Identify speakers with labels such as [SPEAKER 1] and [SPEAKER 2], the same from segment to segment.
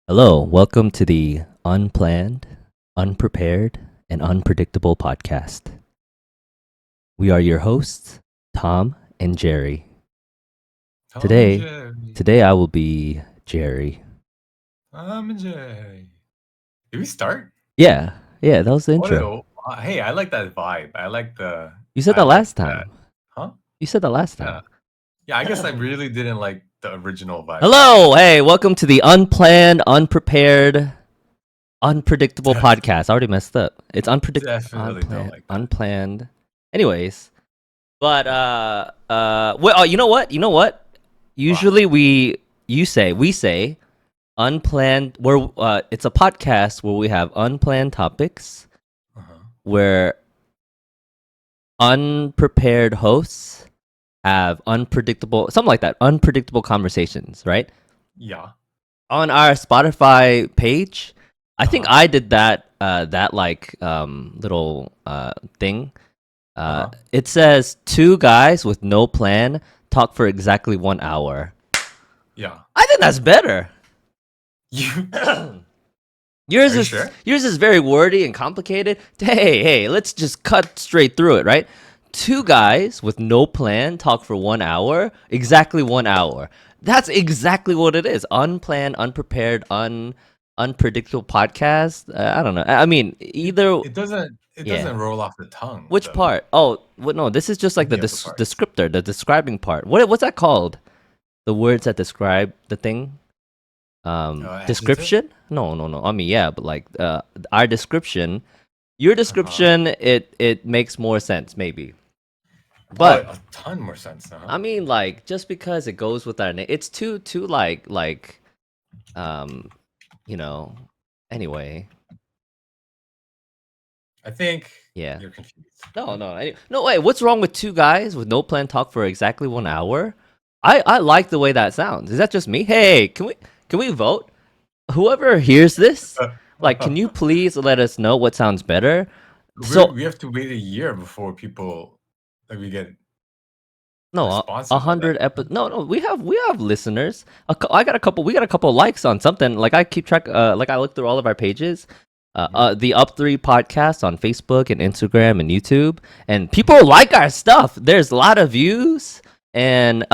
[SPEAKER 1] Hello, welcome to the Unplanned, Unprepared, and Unpredictable podcast. We are your hosts, Tom and Jerry.
[SPEAKER 2] Tom and
[SPEAKER 1] Today,
[SPEAKER 2] Jerry.
[SPEAKER 1] today I will be Jerry.
[SPEAKER 2] Tom and Jerry. Did we start?
[SPEAKER 1] Yeah, that was the
[SPEAKER 2] What?
[SPEAKER 1] intro.
[SPEAKER 2] Hey, I like that vibe. I like the.
[SPEAKER 1] You said
[SPEAKER 2] I
[SPEAKER 1] that
[SPEAKER 2] like
[SPEAKER 1] last
[SPEAKER 2] that.
[SPEAKER 1] time.
[SPEAKER 2] Huh?
[SPEAKER 1] You said that last
[SPEAKER 2] Yeah.
[SPEAKER 1] time.
[SPEAKER 2] Yeah. I guess I really didn't like the original vibe that I
[SPEAKER 1] Hello,
[SPEAKER 2] had.
[SPEAKER 1] hey, welcome to the Unplanned, Unprepared, Unpredictable podcast. I already messed up. It's
[SPEAKER 2] Definitely don't like that.
[SPEAKER 1] unplanned. Anyways, but well, you know what?
[SPEAKER 2] Wow.
[SPEAKER 1] Usually we say unplanned. Where it's a podcast where we have unplanned topics,
[SPEAKER 2] Uh-huh.
[SPEAKER 1] where unprepared hosts have unpredictable conversations, right?
[SPEAKER 2] Yeah.
[SPEAKER 1] On our Spotify page, I think
[SPEAKER 2] Uh-huh.
[SPEAKER 1] I did that little thing.
[SPEAKER 2] Uh-huh.
[SPEAKER 1] It says two guys with no plan talk for exactly 1 hour.
[SPEAKER 2] Yeah.
[SPEAKER 1] I think that's better.
[SPEAKER 2] You
[SPEAKER 1] yours
[SPEAKER 2] are you
[SPEAKER 1] is
[SPEAKER 2] sure?
[SPEAKER 1] yours is very wordy and complicated. Hey, let's just cut straight through it, right? Two guys with no plan talk for 1 hour, exactly 1 hour. That's exactly what it is. Unplanned, unprepared, unpredictable podcast. I don't know. I mean,
[SPEAKER 2] It
[SPEAKER 1] either
[SPEAKER 2] it doesn't it
[SPEAKER 1] yeah.
[SPEAKER 2] doesn't roll off the tongue,
[SPEAKER 1] Which
[SPEAKER 2] the
[SPEAKER 1] part? Oh, no. This is just like the
[SPEAKER 2] any of the parts.
[SPEAKER 1] descriptor, the describing part. What's that called? The words that describe the thing.
[SPEAKER 2] Adjective?
[SPEAKER 1] Description? No. I mean, yeah, but like our description, your
[SPEAKER 2] Uh-huh.
[SPEAKER 1] description, it makes more sense maybe.
[SPEAKER 2] Oh,
[SPEAKER 1] But
[SPEAKER 2] a ton more sense, uh-huh.
[SPEAKER 1] I mean, like just because it goes with our name, it's too like um, you know. Anyway,
[SPEAKER 2] I think
[SPEAKER 1] yeah.
[SPEAKER 2] you're confused.
[SPEAKER 1] No. Wait, what's wrong with two guys with no plan talk for exactly 1 hour? I like the way that sounds. Is that just me? Hey, can we vote? Whoever hears this, like, can you please let us know what sounds better? So
[SPEAKER 2] We have to wait a year before people like we get
[SPEAKER 1] no, a
[SPEAKER 2] responses on that.
[SPEAKER 1] hundred No, we have listeners. I got a couple. We got a couple likes on something. Like I keep track. Like I look through all of our pages.
[SPEAKER 2] Mhm.
[SPEAKER 1] The Up Three podcast on Facebook and Instagram and YouTube, and people like our stuff. There's a lot of views, and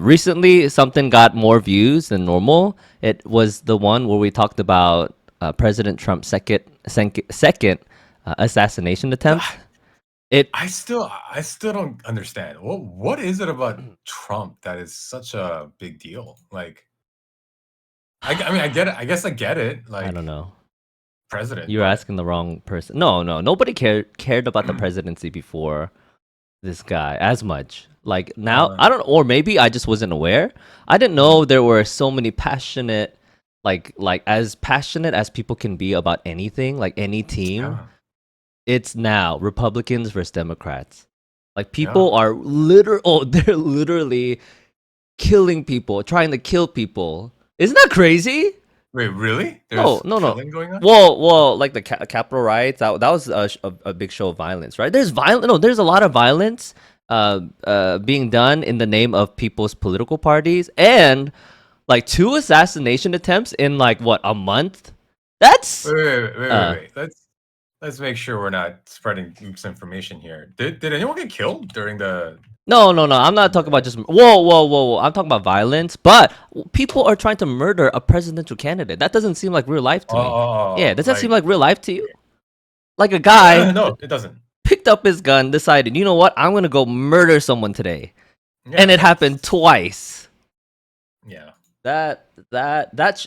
[SPEAKER 1] recently something got more views than normal. It was the one where we talked about President Trump's second assassination attempt. It
[SPEAKER 2] I still don't understand. What is it about Trump that is such a big deal? Like I mean I get it. I guess I get it.
[SPEAKER 1] I
[SPEAKER 2] Like
[SPEAKER 1] don't know.
[SPEAKER 2] president,
[SPEAKER 1] You're
[SPEAKER 2] but
[SPEAKER 1] asking the wrong person. No, nobody cared about the presidency before this guy as much. Like now,
[SPEAKER 2] uh
[SPEAKER 1] I don't, or maybe I just wasn't aware. I didn't
[SPEAKER 2] mhm.
[SPEAKER 1] know there were so many passionate, like as passionate as people can be about anything, like any team.
[SPEAKER 2] Yeah.
[SPEAKER 1] It's now Republicans versus Democrats. Like
[SPEAKER 2] Yeah.
[SPEAKER 1] people are they're literally killing people, trying to kill people. Isn't that crazy?
[SPEAKER 2] Wait, really?
[SPEAKER 1] No,
[SPEAKER 2] There's
[SPEAKER 1] no.
[SPEAKER 2] killing going on?
[SPEAKER 1] Well, like the Capitol riots, that was a big show of violence, right? There's violent. No, there's a lot of violence, being done in the name of people's political parties, and like two assassination attempts in like what, a month. That's uh
[SPEAKER 2] Wait. Let's make sure we're not spreading misinformation here. Did anyone get killed during the
[SPEAKER 1] no. I'm not talking about just whoa. I'm talking about violence, but people are trying to murder a presidential candidate. That doesn't seem like real life to me. Yeah, does that seem
[SPEAKER 2] like
[SPEAKER 1] like real life to you? Like a guy
[SPEAKER 2] no, it doesn't.
[SPEAKER 1] picked up his gun, decided, you know what, I'm gonna go murder someone today, and
[SPEAKER 2] Yeah,
[SPEAKER 1] it happened twice.
[SPEAKER 2] yeah.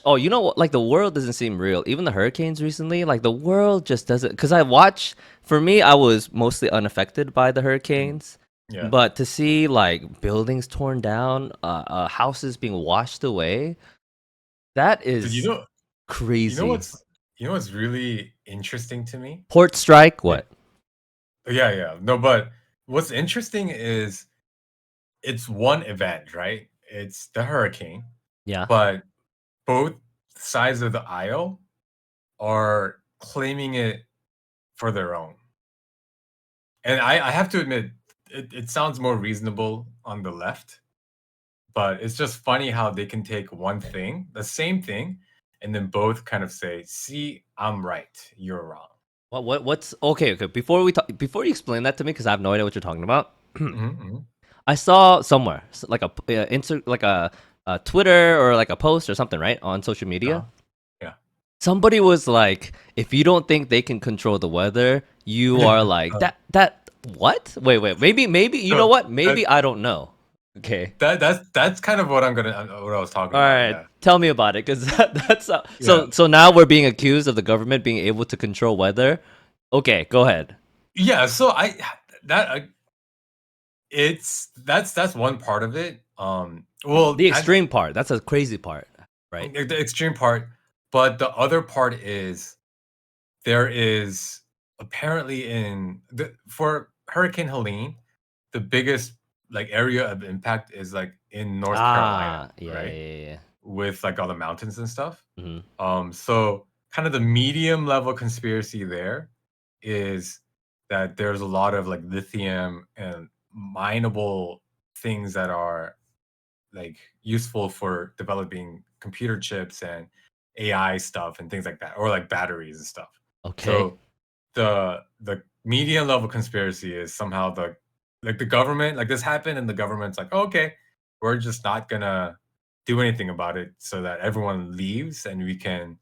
[SPEAKER 1] Oh, you know what? Like the world doesn't seem real. Even the hurricanes recently, like the world just doesn't. Because I watch. For me, I was mostly unaffected by the
[SPEAKER 2] Mm,
[SPEAKER 1] hurricanes,
[SPEAKER 2] yeah.
[SPEAKER 1] but to see like buildings torn down, houses being washed away, that
[SPEAKER 2] But
[SPEAKER 1] is
[SPEAKER 2] you know
[SPEAKER 1] crazy.
[SPEAKER 2] what's really interesting to me?
[SPEAKER 1] Port strike,
[SPEAKER 2] It,
[SPEAKER 1] what?
[SPEAKER 2] yeah. No, but what's interesting is it's one event, right? It's the hurricane,
[SPEAKER 1] Yeah.
[SPEAKER 2] but both sides of the aisle are claiming it for their own. And I have to admit, it sounds more reasonable on the left, but it's just funny how they can take one thing, the same thing, and then both kind of say, "See, I'm right, you're wrong."
[SPEAKER 1] What's okay? Okay, before you explain that to me, because I have no idea what you're talking about.
[SPEAKER 2] Mhm, mhm.
[SPEAKER 1] I saw somewhere like a Twitter or like a post or something, right, on social media.
[SPEAKER 2] Uh-huh. Yeah.
[SPEAKER 1] Somebody was like, if you don't think they can control the weather, you are
[SPEAKER 2] Yeah.
[SPEAKER 1] like that what? Wait. Maybe you know
[SPEAKER 2] So
[SPEAKER 1] what?
[SPEAKER 2] that
[SPEAKER 1] Maybe I don't know. Okay.
[SPEAKER 2] that's kind of what what I was talking
[SPEAKER 1] All
[SPEAKER 2] about.
[SPEAKER 1] right.
[SPEAKER 2] Yeah.
[SPEAKER 1] Tell me about it, because that's
[SPEAKER 2] Yeah.
[SPEAKER 1] so now we're being accused of the government being able to control weather. Okay, go ahead.
[SPEAKER 2] Yeah. So that that's one part of it. Well,
[SPEAKER 1] The
[SPEAKER 2] as
[SPEAKER 1] extreme part. That's a crazy part, right?
[SPEAKER 2] the extreme part, but the other part is there is apparently for Hurricane Helene, the biggest like area of impact is like in North Carolina,
[SPEAKER 1] Ah, yeah,
[SPEAKER 2] right?
[SPEAKER 1] yeah, yeah.
[SPEAKER 2] With like all the mountains and stuff.
[SPEAKER 1] Mhm.
[SPEAKER 2] So kind of the medium level conspiracy there is that there's a lot of like lithium and mineable things that are like useful for developing computer chips and AI stuff and things like that, or like batteries and stuff.
[SPEAKER 1] Okay.
[SPEAKER 2] So the medium level conspiracy is somehow the government, like this happened and the government's like, "Oh, okay, we're just not gonna do anything about it so that everyone leaves and we can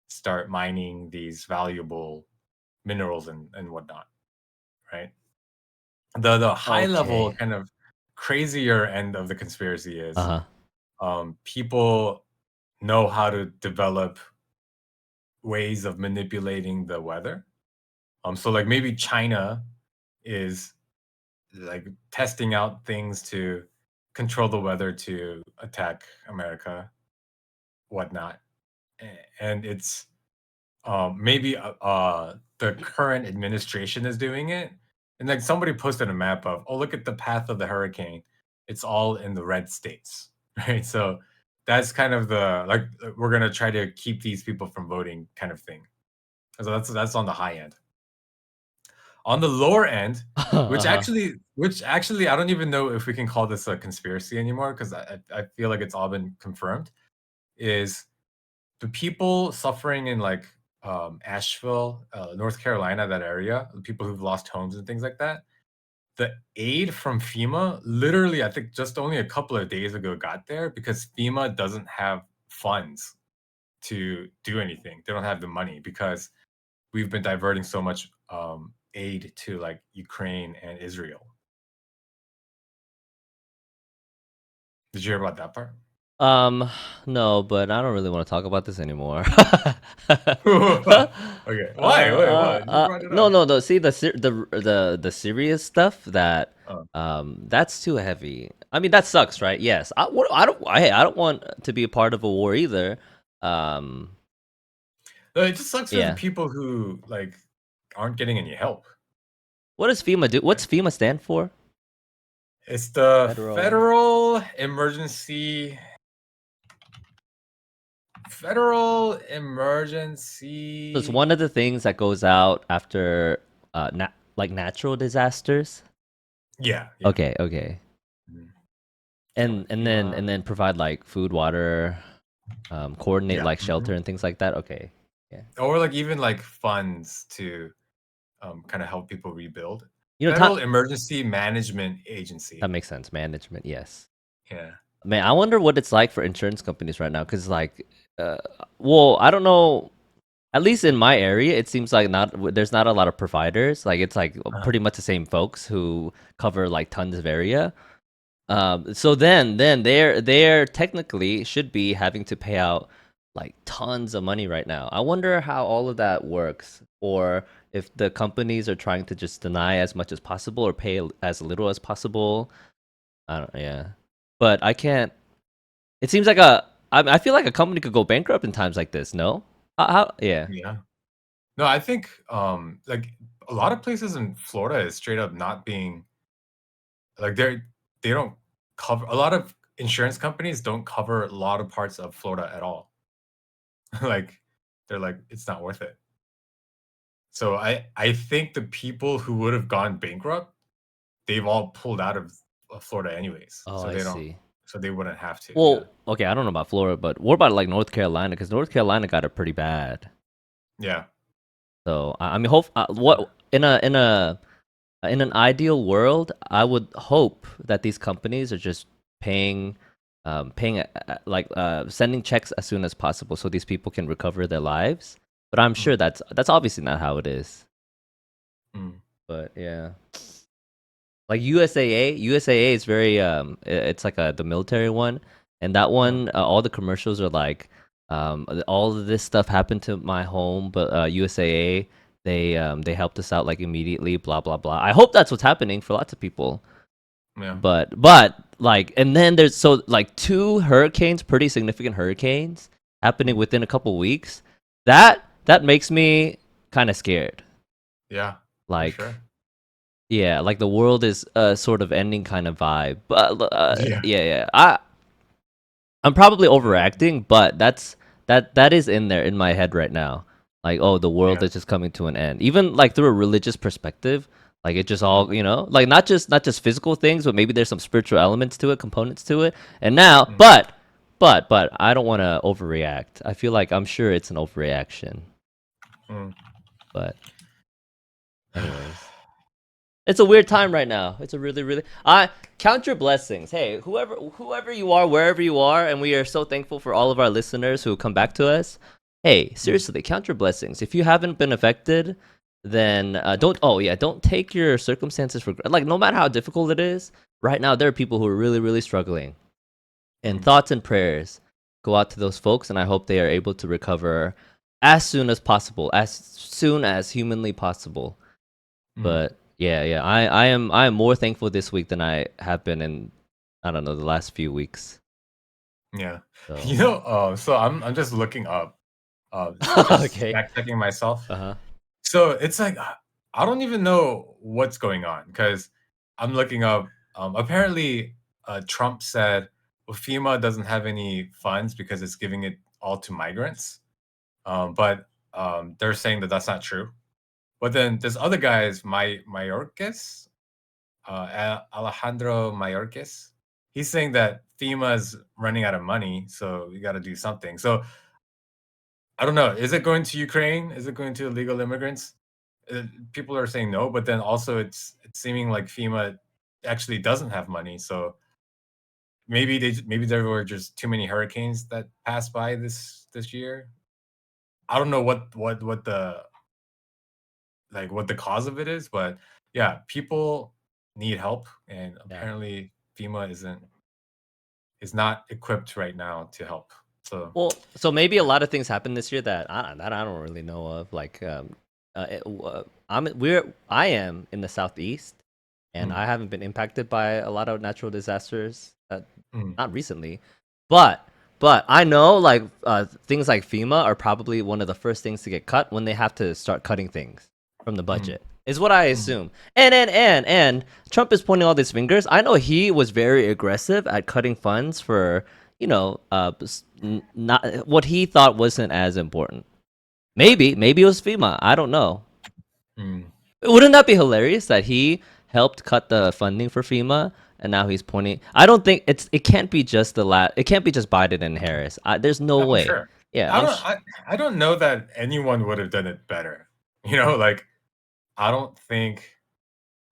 [SPEAKER 2] start mining these valuable minerals and whatnot," right? The high level
[SPEAKER 1] Okay.
[SPEAKER 2] kind of crazier end of the conspiracy is
[SPEAKER 1] Uh-huh.
[SPEAKER 2] people know how to develop ways of manipulating the weather. So like maybe China is like testing out things to control the weather to attack America, whatnot. And it's maybe the current administration is doing it. And like somebody posted a map of, oh, look at the path of the hurricane. It's all in the red states, right? So that's kind of the like we're gonna try to keep these people from voting kind of thing. So that's on the high end. On the lower end,
[SPEAKER 1] Uh-huh.
[SPEAKER 2] which actually I don't even know if we can call this a conspiracy anymore because I feel like it's all been confirmed, is the people suffering in like Asheville, North Carolina, that area, the people who've lost homes and things like that. The aid from FEMA, literally, I think just only a couple of days ago got there because FEMA doesn't have funds to do anything. They don't have the money because we've been diverting so much aid to like Ukraine and Israel. Did you hear about that part?
[SPEAKER 1] Um, no, but I don't really want to talk about this anymore.
[SPEAKER 2] Okay. Why? Wait, what? You brought it
[SPEAKER 1] No,
[SPEAKER 2] up.
[SPEAKER 1] no, no. See the serious stuff
[SPEAKER 2] Oh.
[SPEAKER 1] that's too heavy. I mean, that sucks, right? Yes. I don't want to be a part of a war either. Um,
[SPEAKER 2] No, it just sucks for the
[SPEAKER 1] yeah.
[SPEAKER 2] people who like aren't getting any help.
[SPEAKER 1] What does FEMA do?
[SPEAKER 2] Right?
[SPEAKER 1] What's FEMA stand for?
[SPEAKER 2] It's the
[SPEAKER 1] Federal. So it's
[SPEAKER 2] Federal Emergency.
[SPEAKER 1] one of the things that goes out after like natural disasters.
[SPEAKER 2] Yeah, yeah.
[SPEAKER 1] Okay, okay.
[SPEAKER 2] Mhm. So
[SPEAKER 1] And
[SPEAKER 2] like
[SPEAKER 1] and then
[SPEAKER 2] FEMA.
[SPEAKER 1] and then provide like food, water, coordinate
[SPEAKER 2] Yeah.
[SPEAKER 1] like shelter
[SPEAKER 2] Mhm.
[SPEAKER 1] and things like that. Okay. Yeah.
[SPEAKER 2] Or like even like funds to kind of help people rebuild.
[SPEAKER 1] You know,
[SPEAKER 2] Federal Emergency Management
[SPEAKER 1] that
[SPEAKER 2] Agency.
[SPEAKER 1] makes sense. Management, yes.
[SPEAKER 2] Yeah.
[SPEAKER 1] Man, I wonder what it's like for insurance companies right now, because like, uh, well, I don't know. At least in my area, it seems like there's not a lot of providers. Like it's like
[SPEAKER 2] Uh-huh.
[SPEAKER 1] pretty much the same folks who cover like tons of area. So then they're technically should be having to pay out like tons of money right now. I wonder how all of that works, or if the companies are trying to just deny as much as possible or pay as little as possible. I don't, yeah, but I can't. It seems like I feel like a company could go bankrupt in times like this. No, yeah.
[SPEAKER 2] Yeah. No, I think like a lot of places in Florida is straight up not being like they don't cover a lot of insurance companies don't cover a lot of parts of Florida at all. Like they're like it's not worth it. So I think the people who would have gone bankrupt, they've all pulled out of Florida anyways.
[SPEAKER 1] Oh,
[SPEAKER 2] So
[SPEAKER 1] I
[SPEAKER 2] they don't
[SPEAKER 1] see.
[SPEAKER 2] so they wouldn't have to. Yeah.
[SPEAKER 1] Well, okay, I don't know about Florida, but what about like North Carolina? Because North Carolina got it pretty bad.
[SPEAKER 2] Yeah.
[SPEAKER 1] So I mean, hope what in an ideal world, I would hope that these companies are just paying, sending checks as soon as possible, so these people can recover their lives. But I'm sure
[SPEAKER 2] Mm,
[SPEAKER 1] that's obviously not how it is.
[SPEAKER 2] mm,
[SPEAKER 1] But yeah, like USAA is very it's like the military one, and that
[SPEAKER 2] yeah.
[SPEAKER 1] one all the commercials are like all of this stuff happened to my home, but USAA they helped us out like immediately, blah blah blah. I hope that's what's happening for lots of people.
[SPEAKER 2] Yeah.
[SPEAKER 1] But like, and then there's so like two hurricanes, pretty significant hurricanes happening
[SPEAKER 2] Mm,
[SPEAKER 1] within a couple weeks. That makes me kind of scared.
[SPEAKER 2] yeah. For
[SPEAKER 1] Like,
[SPEAKER 2] sure.
[SPEAKER 1] yeah, like the world is sort of ending kind of vibe. But
[SPEAKER 2] Yeah.
[SPEAKER 1] yeah, yeah. I'm probably overacting, but that is in there in my head right now. Like, oh, the world
[SPEAKER 2] Yeah.
[SPEAKER 1] is just coming to an end. Even like through a religious perspective, like it just
[SPEAKER 2] Mm,
[SPEAKER 1] all, like not just physical things, but maybe there's some spiritual elements to it, components to it. And now,
[SPEAKER 2] mm,
[SPEAKER 1] but I don't want to overreact. I feel like I'm sure it's an overreaction.
[SPEAKER 2] mm.
[SPEAKER 1] But anyways. It's a weird time right now. It's a really, really. I count your blessings. Hey, whoever you are, wherever you are, and we are so thankful for all of our listeners who come back to us. Hey,
[SPEAKER 2] Mm,
[SPEAKER 1] seriously, count your blessings. If you haven't been affected, then don't. Oh yeah, don't take your circumstances for like. No matter how difficult it is, right now there are people who are really, really struggling. And
[SPEAKER 2] mm,
[SPEAKER 1] thoughts and prayers go out to those folks, and I hope they are able to recover as soon as possible, as soon as humanly possible.
[SPEAKER 2] mm.
[SPEAKER 1] But yeah, yeah, I am more thankful this week than I have been in, I don't know, the last few weeks.
[SPEAKER 2] Yeah.
[SPEAKER 1] So
[SPEAKER 2] You know, so I'm just looking up, just
[SPEAKER 1] okay,
[SPEAKER 2] fact checking myself.
[SPEAKER 1] uh-huh.
[SPEAKER 2] So it's like I don't even know what's going on because I'm looking up. Apparently, Trump said, well, FEMA doesn't have any funds because it's giving it all to migrants. But they're saying that that's not true. But then this other guy is Mayorkas, Alejandro Mayorkas. He's saying that FEMA is running out of money, so we got to do something. So I don't know. Is it going to Ukraine? Is it going to illegal immigrants? People are saying no, but then also it's seeming like FEMA actually doesn't have money. So maybe there were just too many hurricanes that passed by this year. I don't know what the what the cause of it is, but yeah, people need help, and
[SPEAKER 1] Yeah.
[SPEAKER 2] apparently FEMA is not equipped right now to help. So
[SPEAKER 1] Well, so maybe a
[SPEAKER 2] yeah.
[SPEAKER 1] lot of things happened this year that I don't really know of. Like, I am in the southeast, and
[SPEAKER 2] Mm,
[SPEAKER 1] I haven't been impacted by a lot of natural disasters.
[SPEAKER 2] mm,
[SPEAKER 1] Not recently, but I know like things like FEMA are probably one of the first things to get cut when they have to start cutting things from the
[SPEAKER 2] mm,
[SPEAKER 1] budget. Is what I
[SPEAKER 2] mm,
[SPEAKER 1] assume. And Trump is pointing all these fingers. I know he was very aggressive at cutting funds for not what he thought wasn't as important.
[SPEAKER 2] right.
[SPEAKER 1] Maybe it was FEMA. I don't know.
[SPEAKER 2] Mm.
[SPEAKER 1] Wouldn't that be hilarious that he helped cut the funding for FEMA and now he's pointing? I don't think it can't be just it can't be just Biden and Harris. There's no
[SPEAKER 2] I'm
[SPEAKER 1] way.
[SPEAKER 2] sure.
[SPEAKER 1] Yeah,
[SPEAKER 2] I don't I don't know that anyone would have done it better. You know, like I don't think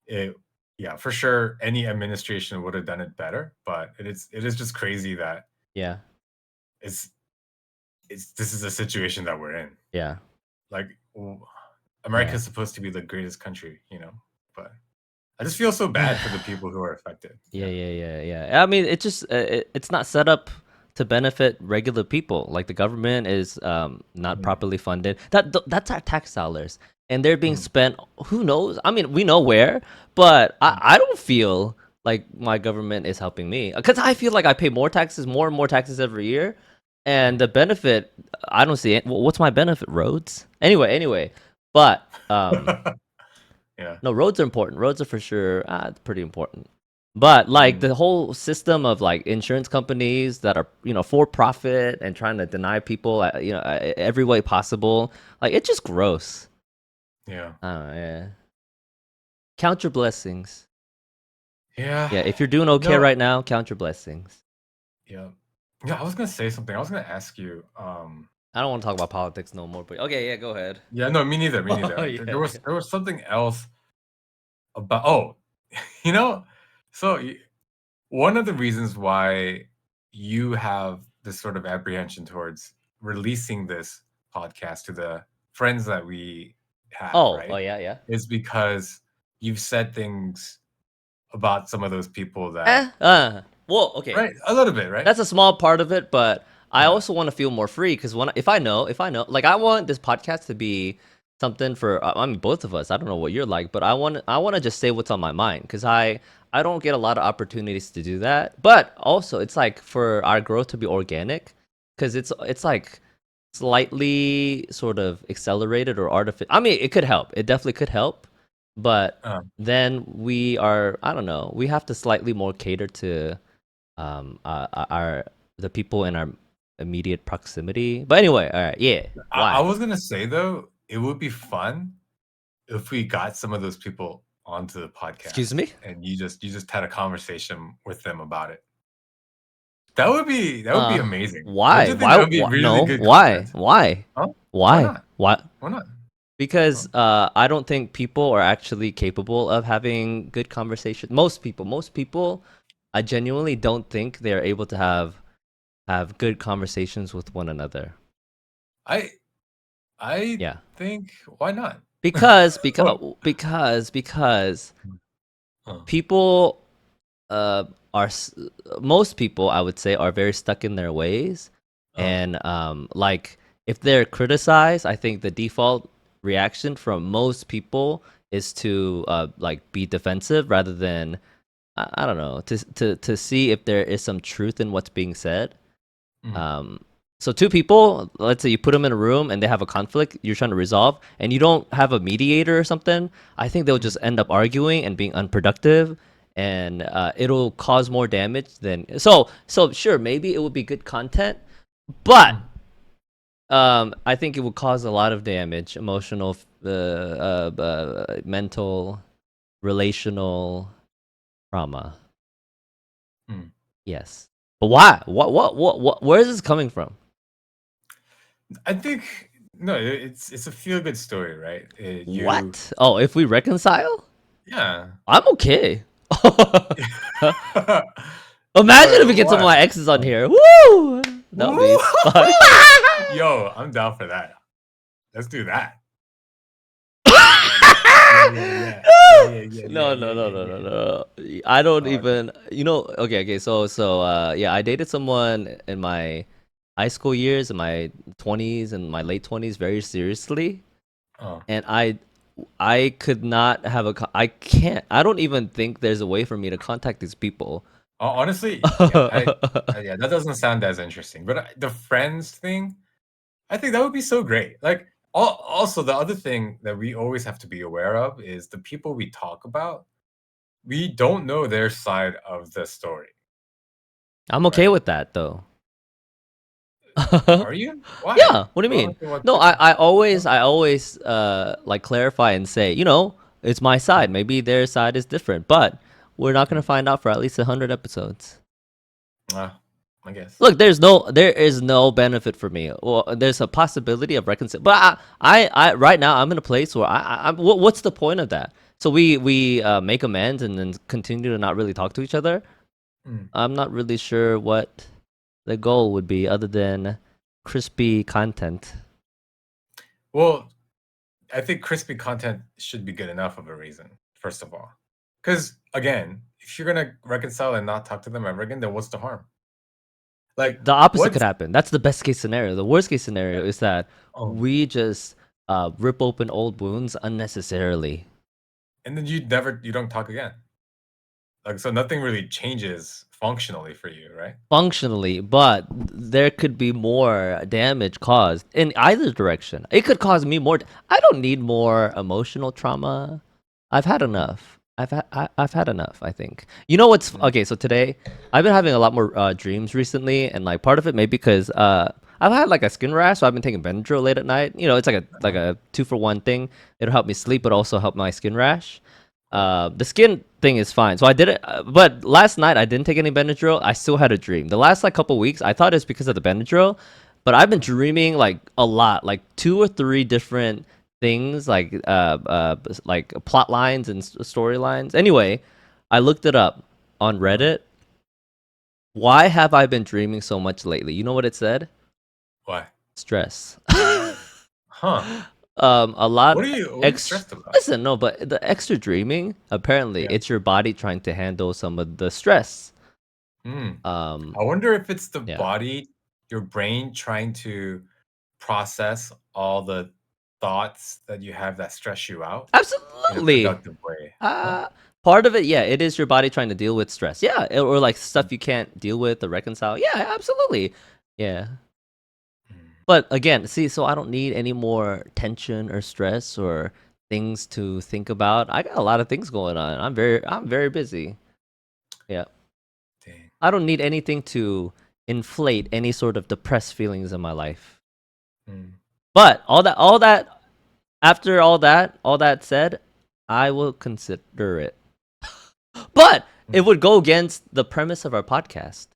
[SPEAKER 2] it yeah, for sure any administration would have done it better, but it is just crazy that
[SPEAKER 1] yeah,
[SPEAKER 2] it's it's this is a situation that we're in.
[SPEAKER 1] yeah,
[SPEAKER 2] Like
[SPEAKER 1] yeah.
[SPEAKER 2] America's supposed to be the greatest country, but I just feel so bad for the people who are affected.
[SPEAKER 1] Yeah,
[SPEAKER 2] Yeah.
[SPEAKER 1] yeah, yeah, yeah. I mean, it just it's not set up to benefit regular people. Like the government is not
[SPEAKER 2] Mm,
[SPEAKER 1] properly funded. That's our tax dollars, and they're being
[SPEAKER 2] mm,
[SPEAKER 1] spent. Who knows? I mean, we know where, but
[SPEAKER 2] mm,
[SPEAKER 1] I don't feel like my government is helping me because I feel like I pay more taxes, more and more taxes every year, and
[SPEAKER 2] mm.
[SPEAKER 1] the benefit I don't see it. What's my benefit? Roads. Anyway, but
[SPEAKER 2] Yeah.
[SPEAKER 1] no, roads are important. Roads are for sure pretty important. But like
[SPEAKER 2] Mm,
[SPEAKER 1] the whole system of like insurance companies that are for profit and trying to deny people every way possible, like it's just gross.
[SPEAKER 2] yeah.
[SPEAKER 1] I don't know, yeah. Count your blessings.
[SPEAKER 2] Yeah.
[SPEAKER 1] Yeah, if you're doing okay
[SPEAKER 2] No,
[SPEAKER 1] right now, count your blessings.
[SPEAKER 2] Yeah. Yeah, I was gonna say something. I was gonna ask you.
[SPEAKER 1] I don't want to talk about politics no more. But okay, yeah, go ahead.
[SPEAKER 2] Yeah, no, me neither. Me
[SPEAKER 1] Oh
[SPEAKER 2] neither.
[SPEAKER 1] yeah,
[SPEAKER 2] There was something else about. Oh, you know, so one of the reasons why you have this sort of apprehension towards releasing this podcast to the friends that we have,
[SPEAKER 1] oh
[SPEAKER 2] right,
[SPEAKER 1] yeah, yeah.
[SPEAKER 2] is because you've said things about some of those people
[SPEAKER 1] Eh,
[SPEAKER 2] that,
[SPEAKER 1] well, okay.
[SPEAKER 2] right, a little bit, right?
[SPEAKER 1] That's a small part of it, but I
[SPEAKER 2] Yeah.
[SPEAKER 1] also want to feel more free because when if I know, like I want this podcast to be something for I mean both of us. I don't know what you're like, but I want to just say what's on my mind because I don't get a lot of opportunities to do that. But also, it's like for our growth to be organic because it's like slightly sort of accelerated or artificial. I mean, it could help. It definitely could help, but then we are I don't know. We have to slightly more cater to our the people in our immediate proximity. But anyway, all right, yeah.
[SPEAKER 2] I
[SPEAKER 1] Why?
[SPEAKER 2] was gonna say though, it would be fun if we got some of those people onto the
[SPEAKER 1] Excuse
[SPEAKER 2] podcast
[SPEAKER 1] me?
[SPEAKER 2] and you just had a conversation with them about it. That would be amazing. Don't
[SPEAKER 1] Why?
[SPEAKER 2] you think that would be
[SPEAKER 1] Why?
[SPEAKER 2] really
[SPEAKER 1] No.
[SPEAKER 2] good content?
[SPEAKER 1] Why? Why?
[SPEAKER 2] Huh? Why
[SPEAKER 1] Why?
[SPEAKER 2] not?
[SPEAKER 1] Why?
[SPEAKER 2] Why not? Huh?
[SPEAKER 1] Because I don't think people are actually capable of having good conversation. Most people, I genuinely don't think they're able to have good conversations with one another.
[SPEAKER 2] I I
[SPEAKER 1] Yeah.
[SPEAKER 2] think why not?
[SPEAKER 1] Because
[SPEAKER 2] Oh,
[SPEAKER 1] because
[SPEAKER 2] huh.
[SPEAKER 1] people are most people I would say are very stuck in their ways,
[SPEAKER 2] Oh.
[SPEAKER 1] and like if they're criticized, I think the default reaction from most people is to like be defensive rather than I don't know to see if there is some truth in what's being said.
[SPEAKER 2] Mm,
[SPEAKER 1] um, so two people, let's say you put them in a room and they have a conflict you're trying to resolve, and you don't have a mediator or something. I think they'll
[SPEAKER 2] mm,
[SPEAKER 1] just end up arguing and being unproductive, and it'll cause more damage than so. Sure, maybe it would be good content, but
[SPEAKER 2] mm.
[SPEAKER 1] I think it would cause a lot of damage, emotional, mental, relational trauma.
[SPEAKER 2] Mm.
[SPEAKER 1] Yes, but why? What? Where is this coming from?
[SPEAKER 2] I think no, it's a feel good story, right? You
[SPEAKER 1] What? Oh, if we reconcile,
[SPEAKER 2] yeah.
[SPEAKER 1] I'm okay. Imagine if
[SPEAKER 2] But
[SPEAKER 1] we get some of
[SPEAKER 2] what?
[SPEAKER 1] my exes on here. Woo! That would be
[SPEAKER 2] Woo!
[SPEAKER 1] fun.
[SPEAKER 2] Yo, I'm down for that. Let's do that. Yeah, yeah, yeah, yeah, yeah, yeah, yeah, yeah, yeah,
[SPEAKER 1] No,
[SPEAKER 2] yeah,
[SPEAKER 1] no, no,
[SPEAKER 2] yeah,
[SPEAKER 1] no, no,
[SPEAKER 2] yeah.
[SPEAKER 1] no. I don't
[SPEAKER 2] Okay.
[SPEAKER 1] even, okay, okay. Yeah, I dated someone in my high school years, in my 20s and my late 20s, very seriously,
[SPEAKER 2] Oh,
[SPEAKER 1] and I could not have I can't. I don't even think there's a way for me to contact these people.
[SPEAKER 2] honestly, yeah, yeah, that doesn't sound as interesting. But the friends thing, I think that would be so great. Like, also the other thing that we always have to be aware of is the people we talk about. We don't know their side of the story,
[SPEAKER 1] I'm okay
[SPEAKER 2] right?
[SPEAKER 1] with that though.
[SPEAKER 2] Are you? Why?
[SPEAKER 1] Yeah, what do you
[SPEAKER 2] Well,
[SPEAKER 1] mean?
[SPEAKER 2] okay, what's
[SPEAKER 1] No,
[SPEAKER 2] different?
[SPEAKER 1] I always like clarify and say, it's my side. Maybe their side is different, but we're not gonna
[SPEAKER 2] Mm,
[SPEAKER 1] find out for at least 100 episodes.
[SPEAKER 2] I guess.
[SPEAKER 1] Look, there is no benefit for me. Well, there's a possibility of reconcile, but I right now I'm in a place where what's the point of that? So we make amends and then continue to not really talk to each other.
[SPEAKER 2] Mm.
[SPEAKER 1] I'm not really sure what the goal would be other than crispy content.
[SPEAKER 2] Well, I think crispy content should be good enough of a reason, first of all. Because again, if you're gonna reconcile and not talk to them ever again, then what's the harm? Like,
[SPEAKER 1] The opposite could
[SPEAKER 2] what's
[SPEAKER 1] happen. That's the best case scenario. The worst case scenario is that
[SPEAKER 2] oh,
[SPEAKER 1] we just rip open old wounds unnecessarily.
[SPEAKER 2] and then you don't talk again. Like, so nothing really changes functionally for you, right?
[SPEAKER 1] Functionally, but there could be more damage caused in either direction. It could cause me more. I don't need more emotional trauma. I've had
[SPEAKER 2] Mm,
[SPEAKER 1] enough. I've had enough. I think. You know what's
[SPEAKER 2] mm,
[SPEAKER 1] okay? So today, I've been having a lot more dreams recently, and like part of it maybe because I've had like a skin rash, so I've been taking Benadryl late at night. It's like a 2-for-1 thing. It'll help me sleep, but also help my skin rash. The skin thing is fine. So I did it, but last night I didn't take any Benadryl. I still had a dream. The last like couple weeks, I thought it's because of the Benadryl, but I've been dreaming like a lot, like 2 or 3 different things, like plot lines and storylines. Anyway, I looked it up on Reddit. Why have I been dreaming so much lately? You know what it said?
[SPEAKER 2] Why?
[SPEAKER 1] Stress.
[SPEAKER 2] Huh?
[SPEAKER 1] A lot
[SPEAKER 2] What are you
[SPEAKER 1] ex
[SPEAKER 2] stressed about?
[SPEAKER 1] listen, no, but the extra dreaming, apparently
[SPEAKER 2] Yeah.
[SPEAKER 1] it's your body trying to handle some of the stress.
[SPEAKER 2] Hmm.
[SPEAKER 1] Um,
[SPEAKER 2] I wonder if it's the
[SPEAKER 1] yeah.
[SPEAKER 2] body, your brain trying to process all the thoughts that you have that stress you out in a
[SPEAKER 1] Absolutely.
[SPEAKER 2] productive way. Huh?
[SPEAKER 1] Uh Part of it, yeah, it is your body trying to deal with stress. Yeah, or like
[SPEAKER 2] Mm,
[SPEAKER 1] stuff you can't deal with or reconcile. Yeah, absolutely. Yeah.
[SPEAKER 2] mm.
[SPEAKER 1] But again, see, so I don't need any more tension or stress or things to think about. I got a lot of things going on. I'm very busy. Yeah.
[SPEAKER 2] Dang.
[SPEAKER 1] I don't need anything to inflate any sort of depressed feelings in my life.
[SPEAKER 2] Mm.
[SPEAKER 1] But after all that said, I will consider it. But it
[SPEAKER 2] Mm.
[SPEAKER 1] would go against the premise of our podcast.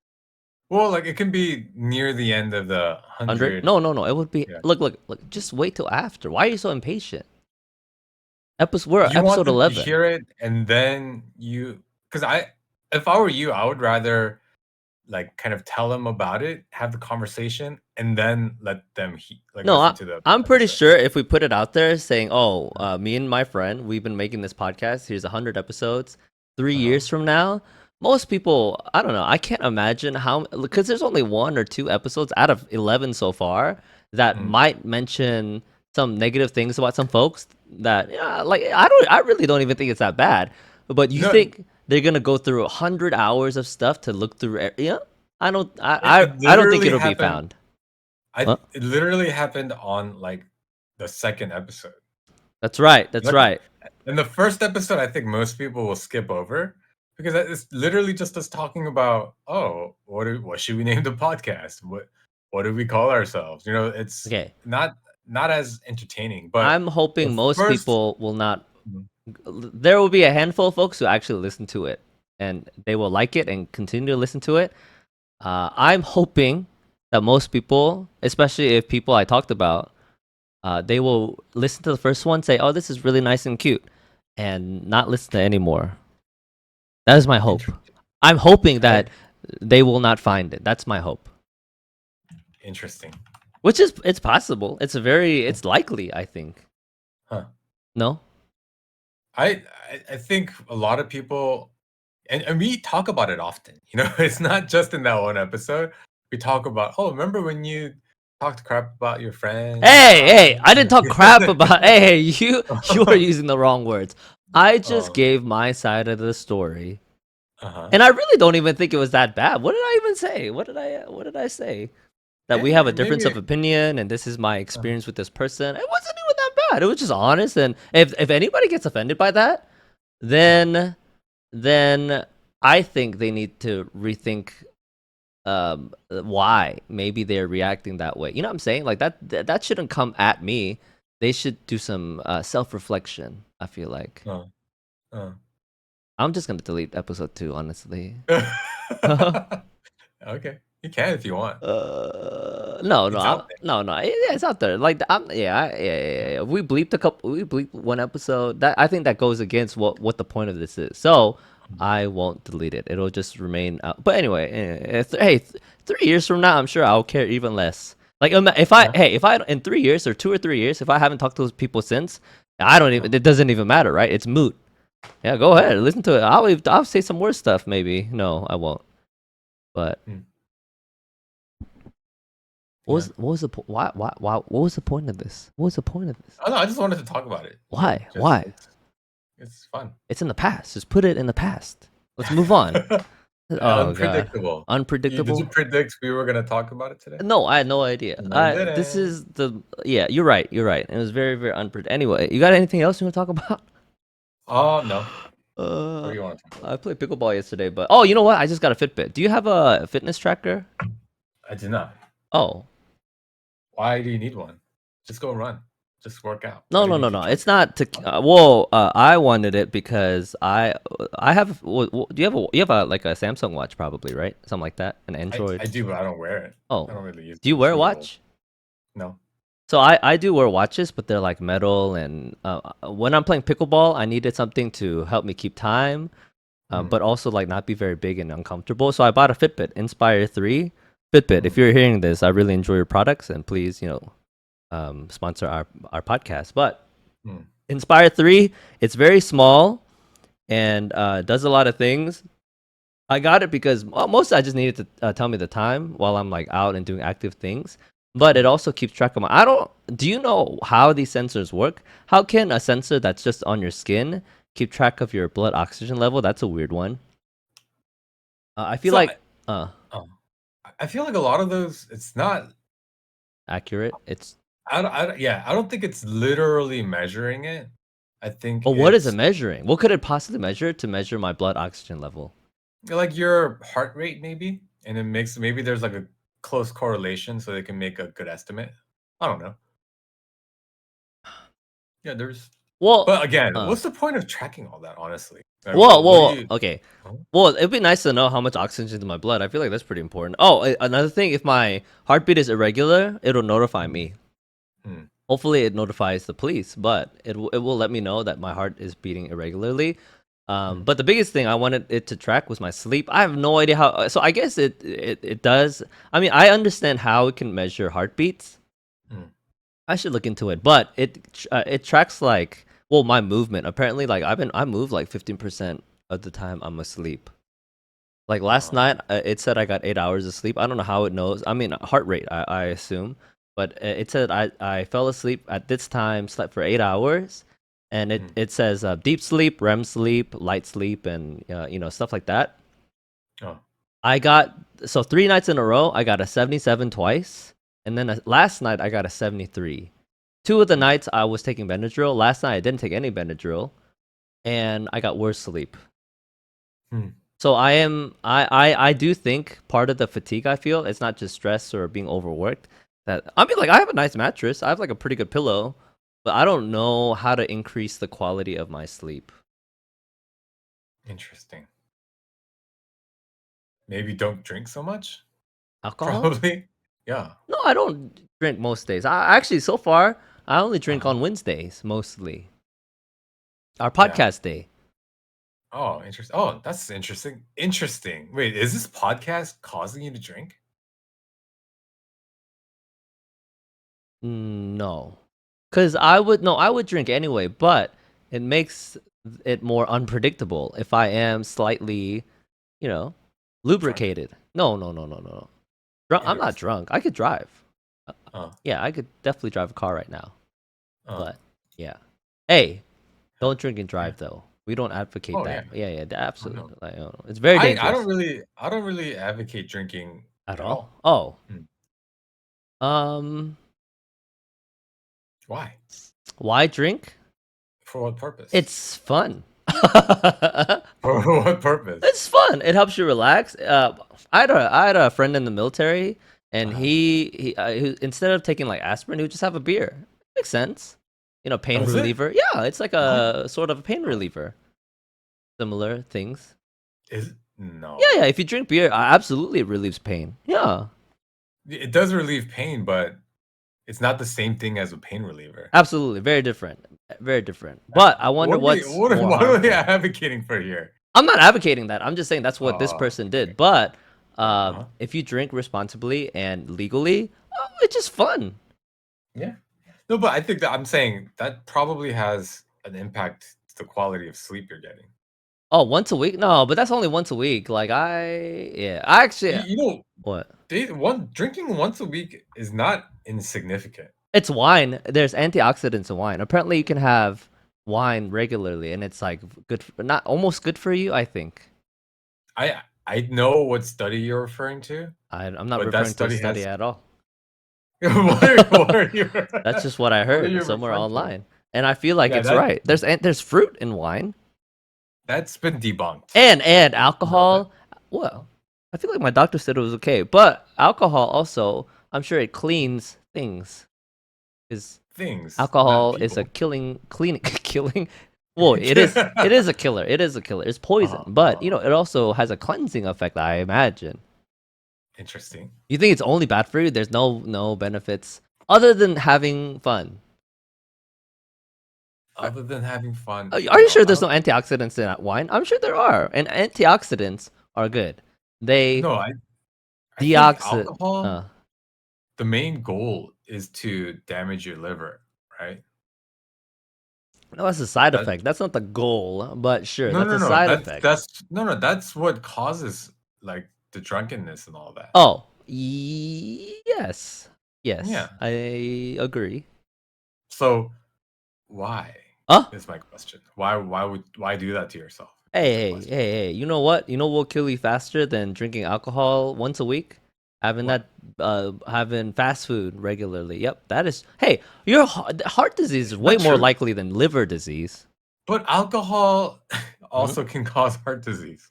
[SPEAKER 2] Well, like it can be near the end of the
[SPEAKER 1] 100?
[SPEAKER 2] 100.
[SPEAKER 1] No, no, no. It would be
[SPEAKER 2] Yeah.
[SPEAKER 1] look. Just wait till after. Why are you so impatient? We're
[SPEAKER 2] You want
[SPEAKER 1] episode
[SPEAKER 2] them to
[SPEAKER 1] 11.
[SPEAKER 2] hear it and then you, because if I were you, I would rather like kind of tell them about it, have the conversation, and then let them like
[SPEAKER 1] No,
[SPEAKER 2] listen to the
[SPEAKER 1] I'm pretty
[SPEAKER 2] episode.
[SPEAKER 1] sure if we put it out there saying, "Oh,
[SPEAKER 2] Uh
[SPEAKER 1] me and my friend, we've been making this podcast. Here's 100 episodes. Three
[SPEAKER 2] huh.
[SPEAKER 1] years from now, most people, I don't know. I can't imagine how because there's only 1 or 2 episodes out of 11 so far that
[SPEAKER 2] Mm.
[SPEAKER 1] might mention some negative things about some folks. That yeah, like I really don't even think it's that bad. But you
[SPEAKER 2] No,
[SPEAKER 1] think they're gonna go through 100 hours of stuff to look through? Yeah, I don't.
[SPEAKER 2] it
[SPEAKER 1] I don't think
[SPEAKER 2] literally
[SPEAKER 1] it'll be
[SPEAKER 2] happened.
[SPEAKER 1] found.
[SPEAKER 2] I
[SPEAKER 1] Huh?
[SPEAKER 2] It literally happened on like the second episode.
[SPEAKER 1] That's right. That's
[SPEAKER 2] Like
[SPEAKER 1] right.
[SPEAKER 2] in the first episode, I think most people will skip over because it's literally just us talking about, oh, what should we name the podcast? What do we call ourselves? You know, it's
[SPEAKER 1] Okay.
[SPEAKER 2] not as entertaining. But
[SPEAKER 1] I'm hoping
[SPEAKER 2] the
[SPEAKER 1] most
[SPEAKER 2] first,
[SPEAKER 1] people will not.
[SPEAKER 2] mm,
[SPEAKER 1] There will be a handful of folks who actually listen to it, and they will like it and continue to listen to it. I'm hoping that most people, especially if people I talked about, they will listen to the first one, say, "Oh, this is really nice and cute," and not listen to any more. That is my hope.
[SPEAKER 2] interesting.
[SPEAKER 1] I'm hoping
[SPEAKER 2] I
[SPEAKER 1] that they will not find it. That's my hope.
[SPEAKER 2] Interesting.
[SPEAKER 1] Which is it's possible. It's likely. I think.
[SPEAKER 2] Huh.
[SPEAKER 1] No.
[SPEAKER 2] I think a lot of people, and we talk about it often. You know, it's not just in that one episode. We talk about, oh, remember when you talked crap about your friend?
[SPEAKER 1] Hey, hey, I didn't talk crap about. Hey, hey, you are
[SPEAKER 2] Oh,
[SPEAKER 1] using the wrong words. I just
[SPEAKER 2] oh,
[SPEAKER 1] gave my side of the story,
[SPEAKER 2] uh-huh.
[SPEAKER 1] and I really don't even think it was that bad. What did I even say? What did I say? That we have a difference of
[SPEAKER 2] Maybe.
[SPEAKER 1] opinion, and this is my
[SPEAKER 2] Uh,
[SPEAKER 1] experience with this person. It wasn't even that bad. It was just honest, and if anybody gets offended by that,
[SPEAKER 2] uh,
[SPEAKER 1] then then I think they need to rethink why maybe they're reacting that way. You know what I'm saying? Like that shouldn't come at me. They should do some self-reflection, I feel like.
[SPEAKER 2] uh, uh.
[SPEAKER 1] I'm just gonna delete episode 2, honestly. uh
[SPEAKER 2] Okay, you can if you want.
[SPEAKER 1] no, no,
[SPEAKER 2] It's out
[SPEAKER 1] yeah, it's out there. Like yeah. We bleeped one episode. That I think that goes against what the point of this is. So
[SPEAKER 2] there.
[SPEAKER 1] I won't delete it. It'll just remain out. But anyway, hey, 3 years from now, I'm sure I'll care even less. Like
[SPEAKER 2] Yeah.
[SPEAKER 1] if I in 3 years or 2 or 3 years, if I haven't talked to those people since, I don't
[SPEAKER 2] Uh,
[SPEAKER 1] even. It doesn't even matter, right? It's moot. Yeah, go
[SPEAKER 2] uh,
[SPEAKER 1] ahead, listen to it. I'll say some more stuff maybe. No, I won't. But
[SPEAKER 2] mm, yeah.
[SPEAKER 1] what was the why what was the point of this? What was the point of this?
[SPEAKER 2] Oh no, I just wanted to talk about it. You know,
[SPEAKER 1] Why?
[SPEAKER 2] just
[SPEAKER 1] Why?
[SPEAKER 2] it's fun.
[SPEAKER 1] It's in the past. Just put it in the past. Let's move on. Oh god.
[SPEAKER 2] Unpredictable. Did you
[SPEAKER 1] Unpredictable?
[SPEAKER 2] predict we were gonna talk about it today?
[SPEAKER 1] No, I had no idea.
[SPEAKER 2] No, you
[SPEAKER 1] This
[SPEAKER 2] didn't.
[SPEAKER 1] is the yeah, you're right. You're right. It was very unpredictable. Anyway, you got anything else you want to talk about?
[SPEAKER 2] Oh no. What
[SPEAKER 1] Uh
[SPEAKER 2] do you want to talk about?
[SPEAKER 1] I played pickleball yesterday, but oh, you know what? I just got a Fitbit. Do you have a fitness tracker?
[SPEAKER 2] I did not.
[SPEAKER 1] Oh,
[SPEAKER 2] Why do you need one? Just go run. Just work out.
[SPEAKER 1] No,
[SPEAKER 2] Why do
[SPEAKER 1] no,
[SPEAKER 2] you need
[SPEAKER 1] no,
[SPEAKER 2] to
[SPEAKER 1] no.
[SPEAKER 2] track
[SPEAKER 1] It's
[SPEAKER 2] it?
[SPEAKER 1] not to.
[SPEAKER 2] Oh,
[SPEAKER 1] Well, I wanted it because I have. Do you have a like a Samsung watch probably, right? Something like that, an
[SPEAKER 2] I
[SPEAKER 1] Android.
[SPEAKER 2] do, but I don't wear it. I don't
[SPEAKER 1] Oh,
[SPEAKER 2] really use
[SPEAKER 1] do
[SPEAKER 2] it.
[SPEAKER 1] you
[SPEAKER 2] It's
[SPEAKER 1] wear a
[SPEAKER 2] really old.
[SPEAKER 1] watch?
[SPEAKER 2] No.
[SPEAKER 1] So I do wear watches, but they're like metal, and when I'm playing pickleball, I needed something to help me keep time,
[SPEAKER 2] Mm,
[SPEAKER 1] but also like not be very big and uncomfortable. So I bought a Fitbit Inspire 3. Fitbit, if
[SPEAKER 2] mm,
[SPEAKER 1] you're hearing this, I really enjoy your products, and please, sponsor our podcast. But
[SPEAKER 2] mm,
[SPEAKER 1] Inspire 3, it's very small and does a lot of things. I got it because most I just needed to tell me the time while I'm like out and doing active things. But it
[SPEAKER 2] mm.
[SPEAKER 1] also keeps track of my. I don't. Do you know how these sensors work? How can a sensor that's just on your skin keep track of your blood oxygen level? That's a weird one. I feel
[SPEAKER 2] So
[SPEAKER 1] like uh
[SPEAKER 2] oh, I feel like a lot of those, it's not.
[SPEAKER 1] accurate. It's
[SPEAKER 2] Yeah, I don't think it's literally measuring it. I think
[SPEAKER 1] oh, what is it
[SPEAKER 2] it's
[SPEAKER 1] measuring? What could it possibly measure to measure my blood oxygen level?
[SPEAKER 2] like your heart rate, maybe, and it makes maybe there's like a close correlation, so they can make a good estimate. I don't know. Yeah, there's.
[SPEAKER 1] Well,
[SPEAKER 2] But again,
[SPEAKER 1] uh,
[SPEAKER 2] what's the point of tracking all that? Honestly, like, what do
[SPEAKER 1] well,
[SPEAKER 2] you?
[SPEAKER 1] okay.
[SPEAKER 2] Huh?
[SPEAKER 1] Well, it'd be nice to know how much oxygen is in my blood. I feel like that's pretty important. Oh, another thing, if my heartbeat is irregular, it'll notify
[SPEAKER 2] Mm,
[SPEAKER 1] me.
[SPEAKER 2] mm,
[SPEAKER 1] Hopefully, it notifies the police, but it will let me know that my heart is beating irregularly.
[SPEAKER 2] mm,
[SPEAKER 1] But the biggest thing I wanted it to track was my sleep. I have no idea how. So I guess it does. I mean, I understand how it can measure heartbeats.
[SPEAKER 2] mm.
[SPEAKER 1] I should look into it, but it tracks like well my movement. Apparently, like I move like 15% of the time I'm asleep. Like last
[SPEAKER 2] Oh,
[SPEAKER 1] night, it said I got 8 hours of sleep. I don't know how it knows. I mean, heart rate, I assume, but it said I fell asleep at this time, slept for 8 hours, and
[SPEAKER 2] mm,
[SPEAKER 1] it says deep sleep, REM sleep, light sleep, and stuff like that.
[SPEAKER 2] oh,
[SPEAKER 1] I got so 3 nights in a row, I got a 77 twice, and then last night I got a 73. Two of the
[SPEAKER 2] mm,
[SPEAKER 1] nights I was taking Benadryl. Last night I didn't take any Benadryl, and I got worse sleep.
[SPEAKER 2] mm.
[SPEAKER 1] So I do think part of the fatigue I feel it's not just stress or being overworked. That I mean, like I have a nice mattress, I have like a pretty good pillow, but I don't know how to increase the quality of my sleep.
[SPEAKER 2] Interesting. Maybe don't drink so much.
[SPEAKER 1] Alcohol?
[SPEAKER 2] Probably. Yeah.
[SPEAKER 1] No, I don't drink most days. I actually so far I only drink
[SPEAKER 2] Uh-huh.
[SPEAKER 1] on Wednesdays mostly. Our
[SPEAKER 2] Yeah.
[SPEAKER 1] podcast day.
[SPEAKER 2] Oh, interesting. Oh, that's interesting. Interesting. Wait, is this podcast causing you to drink?
[SPEAKER 1] No, because I would drink anyway, but it makes it more unpredictable if I am slightly you know,
[SPEAKER 2] Drunk?
[SPEAKER 1] lubricated. No, no, no, no, no. I'm not
[SPEAKER 2] Interesting.
[SPEAKER 1] drunk. I could drive. Uh,
[SPEAKER 2] Uh,
[SPEAKER 1] yeah, I could definitely drive a car right now.
[SPEAKER 2] uh,
[SPEAKER 1] But yeah, hey,
[SPEAKER 2] huh,
[SPEAKER 1] don't drink and
[SPEAKER 2] yeah.
[SPEAKER 1] drive though. We don't advocate
[SPEAKER 2] Oh, yeah.
[SPEAKER 1] that. Yeah, yeah,
[SPEAKER 2] Oh, no.
[SPEAKER 1] absolutely. Like, it's very dangerous
[SPEAKER 2] I don't really advocate drinking
[SPEAKER 1] at
[SPEAKER 2] at
[SPEAKER 1] all.
[SPEAKER 2] all.
[SPEAKER 1] Oh,
[SPEAKER 2] Mm.
[SPEAKER 1] um,
[SPEAKER 2] Why?
[SPEAKER 1] why drink?
[SPEAKER 2] For what purpose?
[SPEAKER 1] It's fun.
[SPEAKER 2] For what purpose?
[SPEAKER 1] It's fun. It helps you relax. I had a friend in the military, and
[SPEAKER 2] Uh-huh.
[SPEAKER 1] instead of taking like aspirin, he would just have a beer. Makes sense. Pain
[SPEAKER 2] Does it?
[SPEAKER 1] reliever. Yeah, it's like
[SPEAKER 2] What?
[SPEAKER 1] a sort of a pain
[SPEAKER 2] Oh,
[SPEAKER 1] reliever. Similar things.
[SPEAKER 2] is it?
[SPEAKER 1] Yeah,
[SPEAKER 2] No.
[SPEAKER 1] yeah. If you drink beer, absolutely it relieves pain. Yeah,
[SPEAKER 2] It does relieve pain, but it's not the same thing as a pain reliever.
[SPEAKER 1] absolutely. Very different. Very different. But I wonder what's more
[SPEAKER 2] What are we
[SPEAKER 1] harmful.
[SPEAKER 2] advocating for here?
[SPEAKER 1] I'm not advocating that. I'm just saying that's what this person
[SPEAKER 2] Okay.
[SPEAKER 1] did. But
[SPEAKER 2] Uh-huh.
[SPEAKER 1] if you drink responsibly and legally, it's just fun.
[SPEAKER 2] Yeah. No, but I think that I'm saying that probably has an impact to the quality of sleep you're getting.
[SPEAKER 1] Oh, once a week? No, but that's only once a week. Like yeah, I actually
[SPEAKER 2] You know,
[SPEAKER 1] what?
[SPEAKER 2] one drinking once a week is not insignificant.
[SPEAKER 1] It's wine. There's antioxidants in wine. Apparently, you can have wine regularly, and it's like good, not almost good for you. I think.
[SPEAKER 2] I know what study you're referring to,
[SPEAKER 1] I'm not
[SPEAKER 2] but that
[SPEAKER 1] referring to a
[SPEAKER 2] study
[SPEAKER 1] study
[SPEAKER 2] has
[SPEAKER 1] at all.
[SPEAKER 2] what are you
[SPEAKER 1] That's just what I
[SPEAKER 2] what are
[SPEAKER 1] heard
[SPEAKER 2] you
[SPEAKER 1] somewhere
[SPEAKER 2] referring to?
[SPEAKER 1] online, and I feel like
[SPEAKER 2] Yeah,
[SPEAKER 1] it's right. There's fruit in wine
[SPEAKER 2] that's been debunked.
[SPEAKER 1] and
[SPEAKER 2] You know that?
[SPEAKER 1] alcohol. Well, I feel like my doctor said it was okay, but alcohol also, I'm sure it cleans things. Because
[SPEAKER 2] things, not
[SPEAKER 1] alcohol is a
[SPEAKER 2] people.
[SPEAKER 1] killing. Well, it is a killer. It is a killer. It's poison, but
[SPEAKER 2] Oh,
[SPEAKER 1] it also has a cleansing effect. I imagine.
[SPEAKER 2] interesting.
[SPEAKER 1] You think it's only bad for you? There's no benefits other than having fun. Are,
[SPEAKER 2] Other than having fun,
[SPEAKER 1] are you
[SPEAKER 2] no,
[SPEAKER 1] sure
[SPEAKER 2] I
[SPEAKER 1] there's
[SPEAKER 2] don't.
[SPEAKER 1] no antioxidants in wine? I'm sure there are, and antioxidants are good. They
[SPEAKER 2] No, I think
[SPEAKER 1] deoxid.
[SPEAKER 2] alcohol.
[SPEAKER 1] Uh,
[SPEAKER 2] The main goal is to damage your liver, right?
[SPEAKER 1] no, that's a side
[SPEAKER 2] That
[SPEAKER 1] effect. That's not the goal, but sure,
[SPEAKER 2] no,
[SPEAKER 1] that's
[SPEAKER 2] no,
[SPEAKER 1] a
[SPEAKER 2] no.
[SPEAKER 1] side effect.
[SPEAKER 2] That's no, no. That's what causes like the drunkenness and all that.
[SPEAKER 1] Oh, yes, yes,
[SPEAKER 2] Yeah.
[SPEAKER 1] I agree.
[SPEAKER 2] So why
[SPEAKER 1] Oh,
[SPEAKER 2] is my question? Why do that to yourself? Is the question.
[SPEAKER 1] hey! You know what? You know what will kill you faster than drinking alcohol once a week? Having
[SPEAKER 2] What?
[SPEAKER 1] that, having fast food regularly. Yep, that is. Hey, your heart disease is
[SPEAKER 2] Is
[SPEAKER 1] way
[SPEAKER 2] that
[SPEAKER 1] more
[SPEAKER 2] true?
[SPEAKER 1] likely than liver disease.
[SPEAKER 2] But alcohol
[SPEAKER 1] Mhm.
[SPEAKER 2] also can cause heart disease.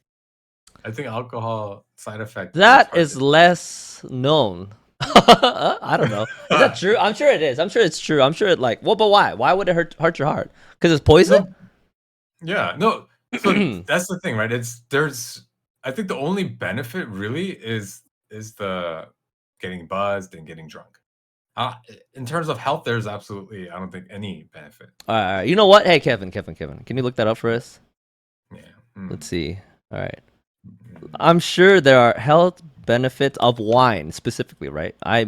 [SPEAKER 2] I think alcohol side effect is
[SPEAKER 1] That
[SPEAKER 2] heart
[SPEAKER 1] is
[SPEAKER 2] disease.
[SPEAKER 1] less known. I don't know. Is that true? I'm sure it is. I'm sure it's true. I'm sure it like. Well, but why? Why would it hurt your heart? Because it's poison.
[SPEAKER 2] No, yeah, no. So that's the thing, right? It's there's I think the only benefit really is the getting buzzed and getting drunk. Uh, in terms of health, there's absolutely I don't think any benefit.
[SPEAKER 1] All right. You know what? Hey, Kevin, can you look that up for us?
[SPEAKER 2] Yeah.
[SPEAKER 1] Let's see. All right.
[SPEAKER 2] Mm.
[SPEAKER 1] I'm sure there are health benefits of wine specifically, right? I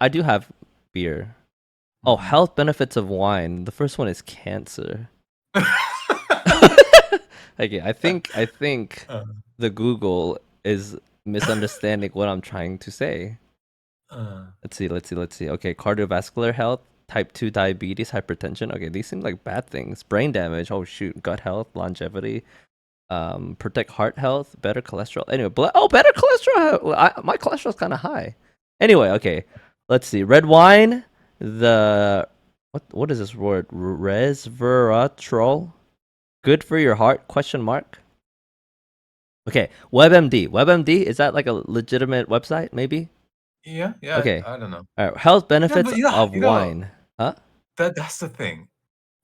[SPEAKER 1] do have beer. Oh,
[SPEAKER 2] Mhm.
[SPEAKER 1] health benefits of wine. The first one is cancer. Okay, I think
[SPEAKER 2] Uh,
[SPEAKER 1] the Google is misunderstanding what I'm trying to say.
[SPEAKER 2] uh,
[SPEAKER 1] Let's see. Okay, cardiovascular health, type 2 diabetes, hypertension. Okay, these seem like bad things. Brain damage. Oh shoot, gut health, longevity, protect heart health, better cholesterol. Anyway, better cholesterol. My cholesterol's kind of high. Anyway, okay, let's see. Red wine, the what is this word? Resveratrol, good for your heart? Question mark. Okay, WebMD. WebMD, is that like a legitimate website? Maybe.
[SPEAKER 2] yeah, yeah.
[SPEAKER 1] Okay.
[SPEAKER 2] I don't know.
[SPEAKER 1] All right. Health
[SPEAKER 2] Yeah,
[SPEAKER 1] benefits
[SPEAKER 2] but yeah,
[SPEAKER 1] of wine. Huh?
[SPEAKER 2] that's the thing.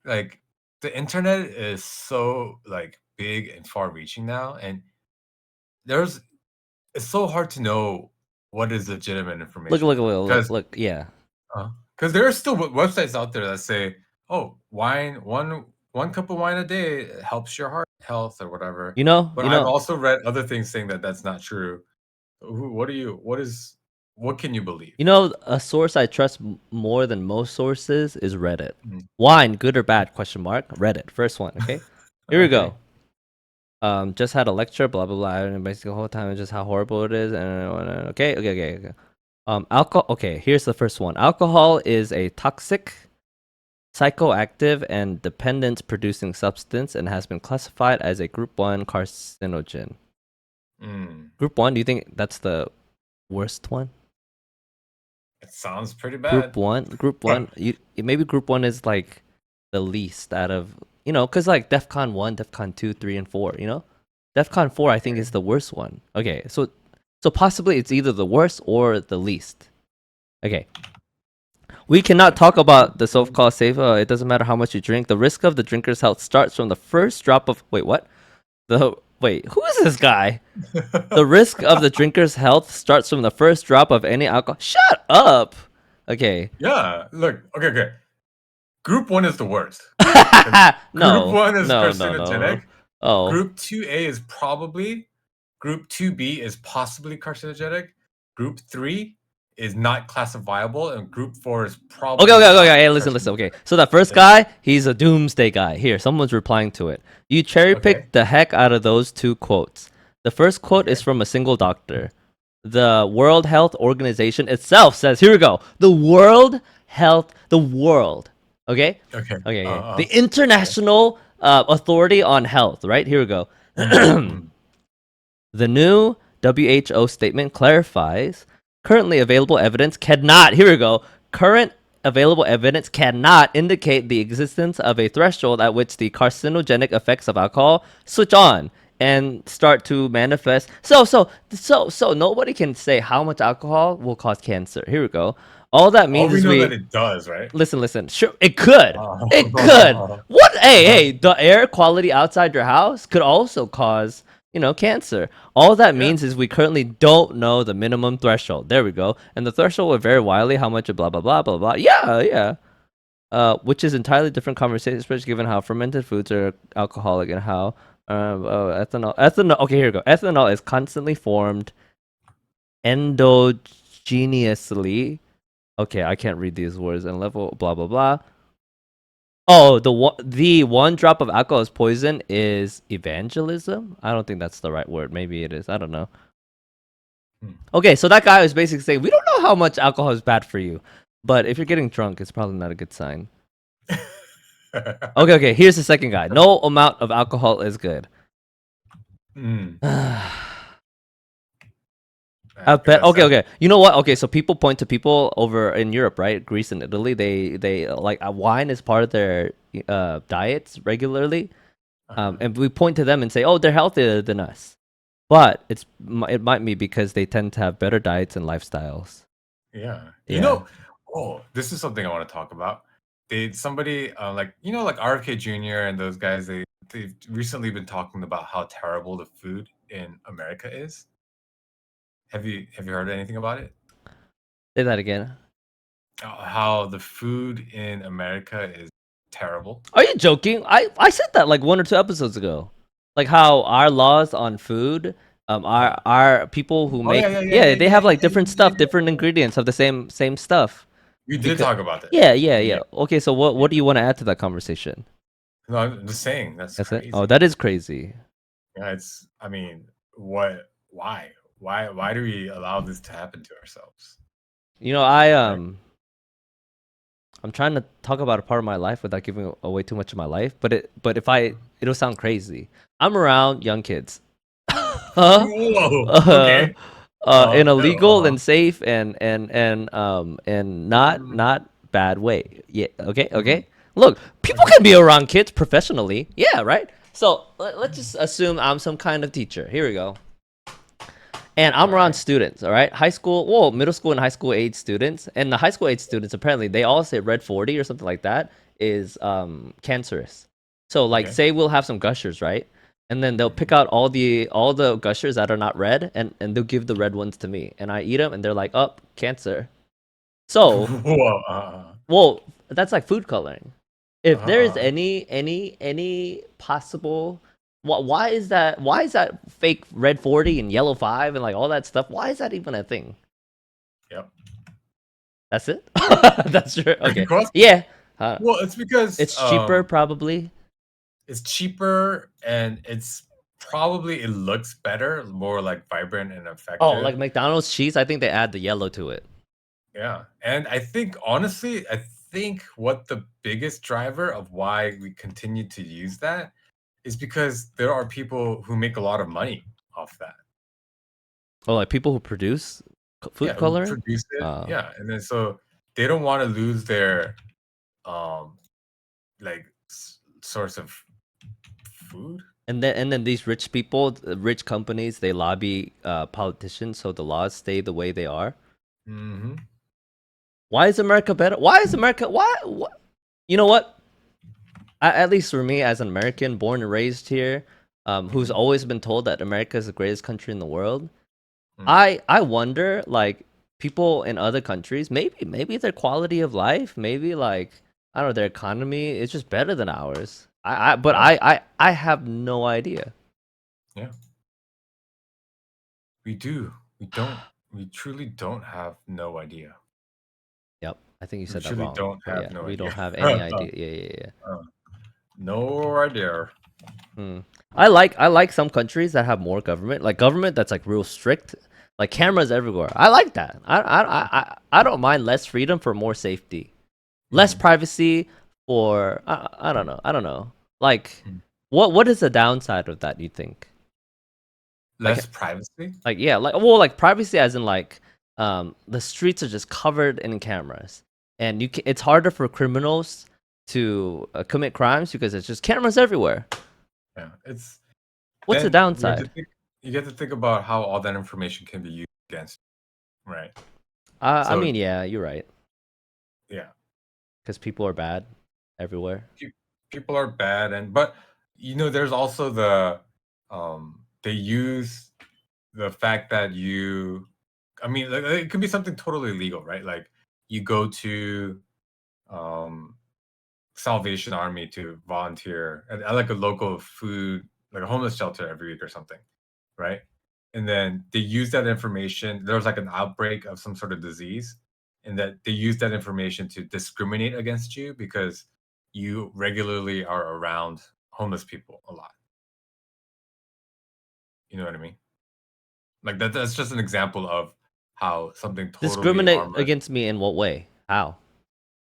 [SPEAKER 2] Like the internet is so like big and far reaching now, and there's it's so hard to know what is legitimate
[SPEAKER 1] Look,
[SPEAKER 2] information
[SPEAKER 1] look, look, look,
[SPEAKER 2] because
[SPEAKER 1] look. Yeah.
[SPEAKER 2] there are still websites out there that say, "Oh, wine one cup of wine a day helps your heart health or whatever."
[SPEAKER 1] You know,
[SPEAKER 2] But
[SPEAKER 1] you
[SPEAKER 2] I've
[SPEAKER 1] know,
[SPEAKER 2] also read other things saying that that's not true. What do you? What can you believe?
[SPEAKER 1] a source I trust more than most sources is Reddit.
[SPEAKER 2] Mm.
[SPEAKER 1] Wine, good or bad? Question mark. Reddit. First one. Okay. Here we
[SPEAKER 2] Okay.
[SPEAKER 1] go. Just had a lecture. Blah blah blah. And basically the whole time just how horrible it is. And okay. Alcohol. Okay. Here's the first one. Alcohol is a toxic, psychoactive, and dependence-producing substance, and has been classified as a Group 1 carcinogen.
[SPEAKER 2] Mm.
[SPEAKER 1] Group 1. Do you think that's the worst one?
[SPEAKER 2] It sounds pretty
[SPEAKER 1] Group
[SPEAKER 2] bad.
[SPEAKER 1] 1. Group 1. Maybe Group 1 is like the least out of because like DEFCON 1, DEFCON 2, 3, and 4. DEFCON 4 I think
[SPEAKER 2] Okay.
[SPEAKER 1] is the worst one. Okay, so possibly it's either the worst or the least. Okay. We cannot
[SPEAKER 2] That's
[SPEAKER 1] talk about the
[SPEAKER 2] good.
[SPEAKER 1] so-called safe. It doesn't matter how much you drink. The risk of the drinker's health starts from the first drop of. Wait, what? Who is this guy? The risk of the drinker's health starts from the first drop of any alcohol. Shut up. Okay.
[SPEAKER 2] Yeah. Look. Okay. Okay. Group one is the worst. 'Cause Group
[SPEAKER 1] No,
[SPEAKER 2] one is
[SPEAKER 1] no, no, no.
[SPEAKER 2] carcinogenic.
[SPEAKER 1] Oh,
[SPEAKER 2] Group 2A is probably. Group 2B is possibly carcinogenic. Group 3 is not classifiable, and Group 4 is probably
[SPEAKER 1] okay.
[SPEAKER 2] not
[SPEAKER 1] Hey, listen. Okay,
[SPEAKER 2] carcinogenic.
[SPEAKER 1] so that first
[SPEAKER 2] Yeah.
[SPEAKER 1] guy, he's a doomsday guy. Here, someone's replying to it. You cherry
[SPEAKER 2] Okay.
[SPEAKER 1] picked the heck out of those two quotes. The first quote is
[SPEAKER 2] Okay.
[SPEAKER 1] from a single doctor. The World Health Organization itself says, here we go. The world. Okay?
[SPEAKER 2] Okay.
[SPEAKER 1] Okay. The
[SPEAKER 2] Okay.
[SPEAKER 1] International Authority on Health, right? Here we go.
[SPEAKER 2] Mm.
[SPEAKER 1] The new WHO statement clarifies currently available evidence cannot, here we go, current available evidence cannot indicate the existence of a threshold at which the carcinogenic effects of alcohol switch on and start to manifest. So nobody can say how much alcohol will cause cancer. Here we go. All that
[SPEAKER 2] All
[SPEAKER 1] means
[SPEAKER 2] we
[SPEAKER 1] is
[SPEAKER 2] know that
[SPEAKER 1] we
[SPEAKER 2] it does, right?
[SPEAKER 1] listen. Sure, it could. It could.
[SPEAKER 2] Uh,
[SPEAKER 1] What? Hey, the air quality outside your house could also cause, cancer. All that
[SPEAKER 2] yeah.
[SPEAKER 1] means is we currently don't know the minimum threshold. There we go. And the threshold will vary widely how much of blah blah blah blah blah. Yeah, yeah. Which is entirely different conversation, especially given how fermented foods are alcoholic and how ethanol. Okay, here we go. Ethanol is constantly formed endogenously. Okay, I can't read these words and level blah blah blah. Oh, the one drop of alcohol is poison is evangelism. I don't think that's the right word. Maybe it is. I don't know.
[SPEAKER 2] Hmm.
[SPEAKER 1] Okay, so that guy was basically saying we don't know how much alcohol is bad for you, but if you're getting drunk, it's probably not a good sign. Okay. Here's the second guy. No amount of alcohol is good.
[SPEAKER 2] Mm,
[SPEAKER 1] I
[SPEAKER 2] I
[SPEAKER 1] bet.
[SPEAKER 2] guess
[SPEAKER 1] Okay,
[SPEAKER 2] that's
[SPEAKER 1] okay. You know what? Okay, so people point to people over in Europe, right? Greece and Italy. They like wine is part of their diets regularly,
[SPEAKER 2] uh-huh.
[SPEAKER 1] and we point to them and say, "Oh, they're healthier than us." But it might be because they tend to have better diets and lifestyles.
[SPEAKER 2] Yeah.
[SPEAKER 1] Yeah.
[SPEAKER 2] This is something I want to talk about. Somebody like like RFK Jr. and those guys, they've recently been talking about how terrible the food in America is. Have you heard anything about it?
[SPEAKER 1] Say that again.
[SPEAKER 2] How the food in America is terrible.
[SPEAKER 1] Are you joking? I said that like 1 or 2 episodes ago. Like how our laws on food,
[SPEAKER 2] Uh-huh.
[SPEAKER 1] our people who
[SPEAKER 2] Oh yeah,
[SPEAKER 1] make,
[SPEAKER 2] yeah, yeah,
[SPEAKER 1] yeah,
[SPEAKER 2] yeah,
[SPEAKER 1] they
[SPEAKER 2] yeah,
[SPEAKER 1] have like
[SPEAKER 2] yeah,
[SPEAKER 1] different
[SPEAKER 2] yeah,
[SPEAKER 1] stuff,
[SPEAKER 2] yeah,
[SPEAKER 1] different
[SPEAKER 2] yeah.
[SPEAKER 1] ingredients of the same stuff.
[SPEAKER 2] We did
[SPEAKER 1] Because
[SPEAKER 2] talk about that.
[SPEAKER 1] yeah.
[SPEAKER 2] Yeah,
[SPEAKER 1] Okay, so what
[SPEAKER 2] yeah.
[SPEAKER 1] do you want to add to that conversation?
[SPEAKER 2] No, I'm just saying that's
[SPEAKER 1] That's it. Oh,
[SPEAKER 2] crazy.
[SPEAKER 1] that is crazy.
[SPEAKER 2] Yeah, I mean, what? Why? Why do we allow this to happen to ourselves?
[SPEAKER 1] You know, I
[SPEAKER 2] Right?
[SPEAKER 1] I'm trying to talk about a part of my life without giving away too much of my life, but if it'll sound crazy. I'm around young kids. Huh?
[SPEAKER 2] Whoa. Okay.
[SPEAKER 1] In a
[SPEAKER 2] Yeah,
[SPEAKER 1] legal and safe and not
[SPEAKER 2] Mm,
[SPEAKER 1] not bad way. Yeah. Okay.
[SPEAKER 2] mhm.
[SPEAKER 1] Okay. Look, people
[SPEAKER 2] Okay.
[SPEAKER 1] can be around kids professionally. Yeah. Right. So let's just assume I'm some kind of teacher. Here we go. And I'm
[SPEAKER 2] All
[SPEAKER 1] around
[SPEAKER 2] right.
[SPEAKER 1] students, all right? High school, well, middle school and high school age students. And the high school age students, apparently, they all say red 40 or something like that is cancerous. So, like,
[SPEAKER 2] Okay.
[SPEAKER 1] say we'll have some gushers, right? And then they'll pick
[SPEAKER 2] Mhm.
[SPEAKER 1] out all the gushers that are not red, and they'll give the red ones to me. And I eat them, and they're like, oh, cancer. So,
[SPEAKER 2] Whoa.
[SPEAKER 1] well, that's like food coloring. If there is
[SPEAKER 2] Uh-huh.
[SPEAKER 1] any possible, why is that? Why is that fake red 40 and yellow 5 and like all that stuff? Why is that even a thing?
[SPEAKER 2] Yep.
[SPEAKER 1] That's it. That's true.
[SPEAKER 2] Great
[SPEAKER 1] Okay.
[SPEAKER 2] question.
[SPEAKER 1] Yeah. Uh,
[SPEAKER 2] Well, it's because
[SPEAKER 1] it's cheaper probably.
[SPEAKER 2] it's cheaper and it looks better, more like vibrant and
[SPEAKER 1] Oh, like
[SPEAKER 2] effective.
[SPEAKER 1] McDonald's cheese. I think they add the yellow to it.
[SPEAKER 2] Yeah. And I think honestly, I think what the biggest driver of why we continue to use that is because there are people who make a lot of money off that.
[SPEAKER 1] Oh, like people who produce food
[SPEAKER 2] Yeah, who
[SPEAKER 1] coloring.
[SPEAKER 2] produce it.
[SPEAKER 1] Uh,
[SPEAKER 2] Yeah, and then so they don't want to lose their um like source of food.
[SPEAKER 1] and then these rich people, rich companies, they lobby politicians so the laws stay the way they are.
[SPEAKER 2] Hmm.
[SPEAKER 1] Why is America better? Why is America? Why? What? You know what? At least for me, as an American, born and raised here, who's
[SPEAKER 2] Hmm.
[SPEAKER 1] always been told that America is the greatest country in the world,
[SPEAKER 2] Mm.
[SPEAKER 1] I wonder like people in other countries, maybe their quality of life, maybe like I don't know, their economy is just better than ours. But
[SPEAKER 2] Yeah,
[SPEAKER 1] I have no idea.
[SPEAKER 2] yeah. We do. We don't. We truly don't have no idea.
[SPEAKER 1] Yep, I think you
[SPEAKER 2] We
[SPEAKER 1] said that
[SPEAKER 2] truly
[SPEAKER 1] wrong.
[SPEAKER 2] don't
[SPEAKER 1] But
[SPEAKER 2] have
[SPEAKER 1] yeah,
[SPEAKER 2] no
[SPEAKER 1] we don't
[SPEAKER 2] idea.
[SPEAKER 1] have any idea. Yeah.
[SPEAKER 2] Uh, no idea.
[SPEAKER 1] Hmm. I like some countries that have more government, like government that's like real strict, like cameras everywhere. I like that. I don't mind less freedom for more safety, less
[SPEAKER 2] Mhm.
[SPEAKER 1] privacy for I don't know. I don't know. Like,
[SPEAKER 2] Mm.
[SPEAKER 1] what is the downside of that? You think?
[SPEAKER 2] Less
[SPEAKER 1] Like
[SPEAKER 2] privacy.
[SPEAKER 1] yeah, like privacy as in like the streets are just covered in cameras, and it's harder for criminals to commit crimes because it's just cameras everywhere.
[SPEAKER 2] Yeah, it's
[SPEAKER 1] What's the
[SPEAKER 2] then
[SPEAKER 1] downside?
[SPEAKER 2] you get to think about how all that information can be used against, you, right?
[SPEAKER 1] I
[SPEAKER 2] So
[SPEAKER 1] mean, yeah, you're right.
[SPEAKER 2] Yeah.
[SPEAKER 1] because people are bad everywhere.
[SPEAKER 2] Pe- People are bad, but there's also they use the fact that I mean, like, it could be something totally legal, right? Like you go to um Salvation Army to volunteer at like a local food, like a homeless shelter every week or something, right? And then they use that information. There was like an outbreak of some sort of disease, and that they use that information to discriminate against you because you regularly are around homeless people a lot. You know what I mean? Like that's just an example of how something totally
[SPEAKER 1] Discriminate
[SPEAKER 2] harmless.
[SPEAKER 1] against me in what way? How?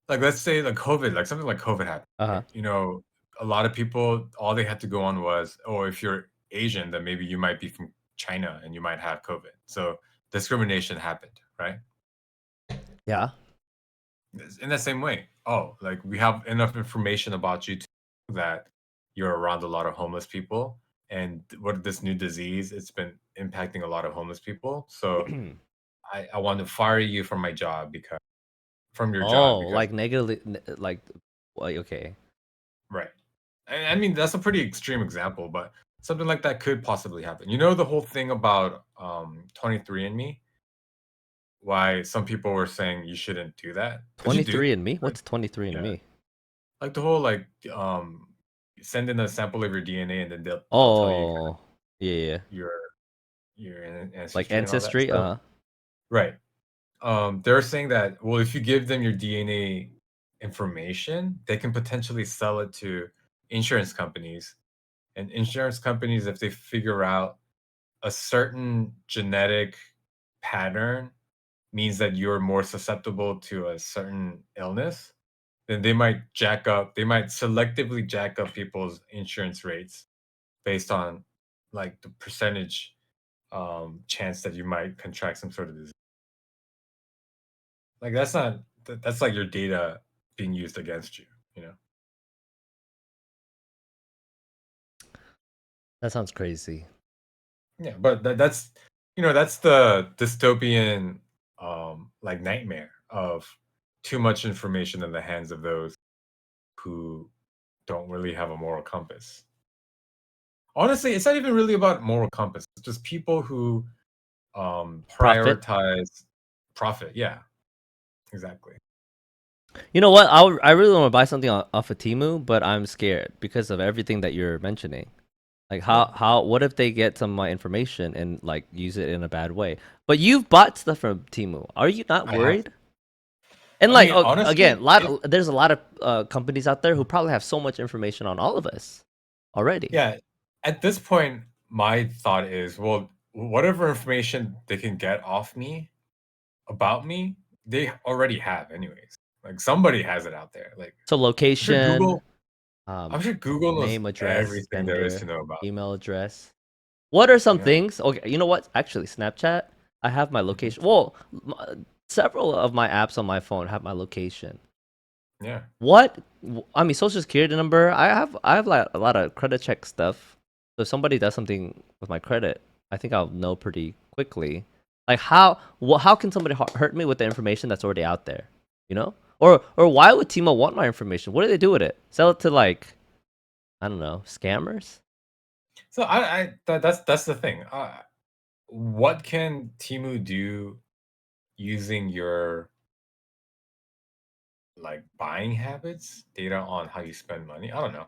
[SPEAKER 2] Like let's say like COVID, like something like COVID happened,
[SPEAKER 1] Uh-huh.
[SPEAKER 2] right? A lot of people, all they had to go on was, oh, if you're Asian, then maybe you might be from China and you might have COVID. So discrimination happened, right?
[SPEAKER 1] Yeah.
[SPEAKER 2] In the same way, oh, like we have enough information about you that you're around a lot of homeless people, and what this new disease, it's been impacting a lot of homeless people. So I want to fire you from my job because from your job
[SPEAKER 1] Oh,
[SPEAKER 2] because
[SPEAKER 1] like negatively, like okay.
[SPEAKER 2] right. I mean, that's a pretty extreme example, but something like that could possibly happen. You know the whole thing about 23andMe, why some people were saying you shouldn't do that. Did you do
[SPEAKER 1] 23 and me?
[SPEAKER 2] like
[SPEAKER 1] What's 23 and
[SPEAKER 2] yeah,
[SPEAKER 1] me?
[SPEAKER 2] like the whole like send in a sample of your DNA and then they'll tell you kind of
[SPEAKER 1] Oh, yeah, yeah.
[SPEAKER 2] your
[SPEAKER 1] Like
[SPEAKER 2] ancestry and all that.
[SPEAKER 1] ancestry?
[SPEAKER 2] So
[SPEAKER 1] Uh-huh.
[SPEAKER 2] right. They're saying that, well, if you give them your DNA information, they can potentially sell it to insurance companies. And insurance companies, if they figure out a certain genetic pattern means that you're more susceptible to a certain illness, then they might selectively jack up people's insurance rates based on like the percentage chance that you might contract some sort of disease. Like that's not that's like your data being used against you, you know?
[SPEAKER 1] That sounds crazy.
[SPEAKER 2] Yeah, but that's the dystopian like nightmare of too much information in the hands of those who don't really have a moral compass. Honestly, it's not even really about moral compass. It's just people who
[SPEAKER 1] Profit.
[SPEAKER 2] prioritize profit. Yeah, exactly.
[SPEAKER 1] You know what? I really want to buy something off of Timu, but I'm scared because of everything that you're mentioning. Like
[SPEAKER 2] Yeah,
[SPEAKER 1] what if they get some of my information and like use it in a bad way? But you've bought stuff from Timu. Are you not
[SPEAKER 2] I have.
[SPEAKER 1] worried? And
[SPEAKER 2] I
[SPEAKER 1] like
[SPEAKER 2] mean,
[SPEAKER 1] again,
[SPEAKER 2] honestly,
[SPEAKER 1] there's a lot of companies out there who probably have so much information on all of us already.
[SPEAKER 2] yeah. At this point, my thought is, well, whatever information they can get off me about me, they already have anyways. Like somebody has it out there. Like
[SPEAKER 1] So
[SPEAKER 2] I'm sure
[SPEAKER 1] location,
[SPEAKER 2] Google I'm sure Google knows
[SPEAKER 1] name, address,
[SPEAKER 2] everything there is to
[SPEAKER 1] gender,
[SPEAKER 2] know about
[SPEAKER 1] email address. What are some
[SPEAKER 2] me. Yeah.
[SPEAKER 1] things? Okay, you know what? Actually, Snapchat, I have my
[SPEAKER 2] Mhm.
[SPEAKER 1] location. Well, several of my apps on my phone have my location.
[SPEAKER 2] Yeah.
[SPEAKER 1] I mean, social security number. I have like a lot of credit check stuff. So if somebody does something with my credit, I think I'll know pretty quickly. Like how can somebody hurt me with the information that's already out there? You know? Or why would Timo want my information? What do they do with it? Sell it to like I don't know, scammers?
[SPEAKER 2] So that's the thing. What can Timu do using your like buying habits, data on how you spend money? I don't know.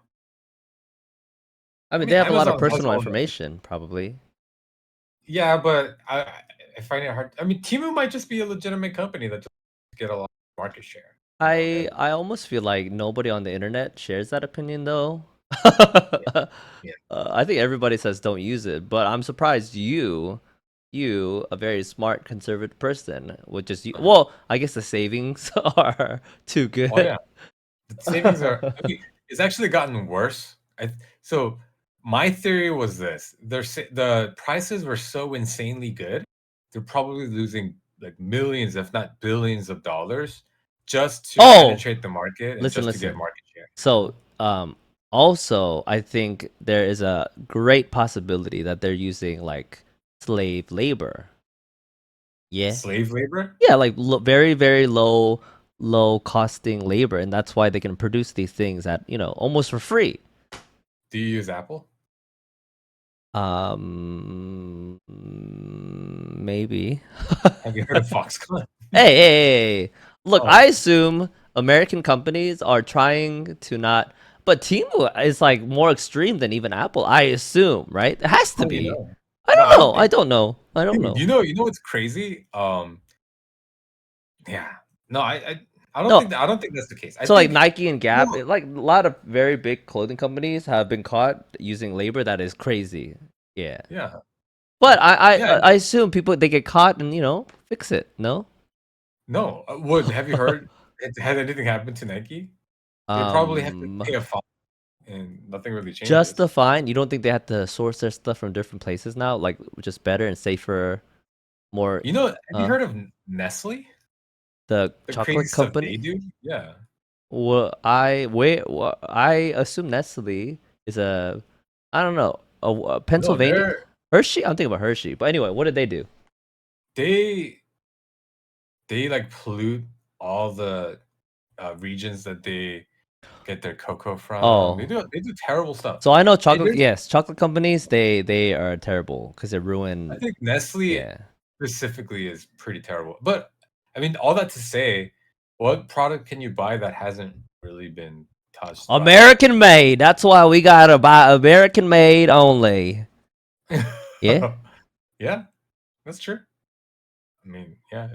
[SPEAKER 1] I
[SPEAKER 2] I
[SPEAKER 1] mean,
[SPEAKER 2] mean,
[SPEAKER 1] they have a lot of
[SPEAKER 2] Amazon has
[SPEAKER 1] personal
[SPEAKER 2] all the
[SPEAKER 1] information, probably.
[SPEAKER 2] yeah, but I find it hard. I mean, Timu might just be a legitimate company that just get a lot of market share,
[SPEAKER 1] I
[SPEAKER 2] and
[SPEAKER 1] I almost feel like nobody on the internet shares that opinion though.
[SPEAKER 2] yeah, yeah.
[SPEAKER 1] I think everybody says don't use it, but I'm surprised you, a very smart conservative person, would just
[SPEAKER 2] Uh-huh.
[SPEAKER 1] well, I guess the savings are too
[SPEAKER 2] Oh yeah.
[SPEAKER 1] good.
[SPEAKER 2] The savings are I mean, it's actually gotten worse. So my theory was this: the prices were so insanely good, they're probably losing like millions, if not billions, of dollars just to
[SPEAKER 1] Oh,
[SPEAKER 2] penetrate the market and
[SPEAKER 1] listen,
[SPEAKER 2] just to get
[SPEAKER 1] listen.
[SPEAKER 2] market share.
[SPEAKER 1] So, also, I think there is a great possibility that they're using like slave labor. Yeah.
[SPEAKER 2] Slave labor?
[SPEAKER 1] Yeah, like very, very low. low costing labor, and that's why they can produce these things at almost for free.
[SPEAKER 2] Do you use Apple?
[SPEAKER 1] Maybe.
[SPEAKER 2] Have you heard of Foxconn?
[SPEAKER 1] Hey, look,
[SPEAKER 2] Oh,
[SPEAKER 1] I assume American companies are trying to not, but Temu is like more extreme than even Apple. I assume, right? It has
[SPEAKER 2] how
[SPEAKER 1] to
[SPEAKER 2] do you
[SPEAKER 1] be.
[SPEAKER 2] know?
[SPEAKER 1] I
[SPEAKER 2] No,
[SPEAKER 1] don't
[SPEAKER 2] I
[SPEAKER 1] know.
[SPEAKER 2] don't
[SPEAKER 1] I
[SPEAKER 2] think.
[SPEAKER 1] don't know. I don't know.
[SPEAKER 2] You know what's crazy? Yeah. No, I don't
[SPEAKER 1] No,
[SPEAKER 2] think I don't think that's the case. I
[SPEAKER 1] so like
[SPEAKER 2] think
[SPEAKER 1] Nike and
[SPEAKER 2] you
[SPEAKER 1] Gap,
[SPEAKER 2] know,
[SPEAKER 1] like a lot of very big clothing companies have been caught using labor that is crazy. Yeah,
[SPEAKER 2] yeah,
[SPEAKER 1] but
[SPEAKER 2] yeah.
[SPEAKER 1] I assume people they get caught and fix it. No,
[SPEAKER 2] No, what have you heard? Had anything happened to Nike? They probably have to
[SPEAKER 1] um,
[SPEAKER 2] pay a fine, and nothing really
[SPEAKER 1] just
[SPEAKER 2] changes.
[SPEAKER 1] the fine. You don't think they have to source their stuff from different places now, like just better and safer, more
[SPEAKER 2] You know, have you
[SPEAKER 1] uh
[SPEAKER 2] heard of Nestle?
[SPEAKER 1] the
[SPEAKER 2] The crazy
[SPEAKER 1] chocolate
[SPEAKER 2] stuff they
[SPEAKER 1] company?
[SPEAKER 2] do? Yeah.
[SPEAKER 1] Well, I assume Nestle is a I don't know a
[SPEAKER 2] No,
[SPEAKER 1] Pennsylvania Hershey. I'm thinking about Hershey, but anyway, what did they do?
[SPEAKER 2] they like pollute all the regions that they get their cocoa from.
[SPEAKER 1] Oh,
[SPEAKER 2] They do terrible stuff.
[SPEAKER 1] so I know
[SPEAKER 2] And
[SPEAKER 1] chocolate.
[SPEAKER 2] there's
[SPEAKER 1] Yes, chocolate companies. They are terrible because they
[SPEAKER 2] I
[SPEAKER 1] ruin.
[SPEAKER 2] think Nestle
[SPEAKER 1] Yeah,
[SPEAKER 2] specifically is pretty terrible. But I mean, all that to say, what product can you buy that hasn't really been touched by?
[SPEAKER 1] American made. That's why we gotta buy American made only. Yeah.
[SPEAKER 2] Yeah, that's true. I mean, yeah,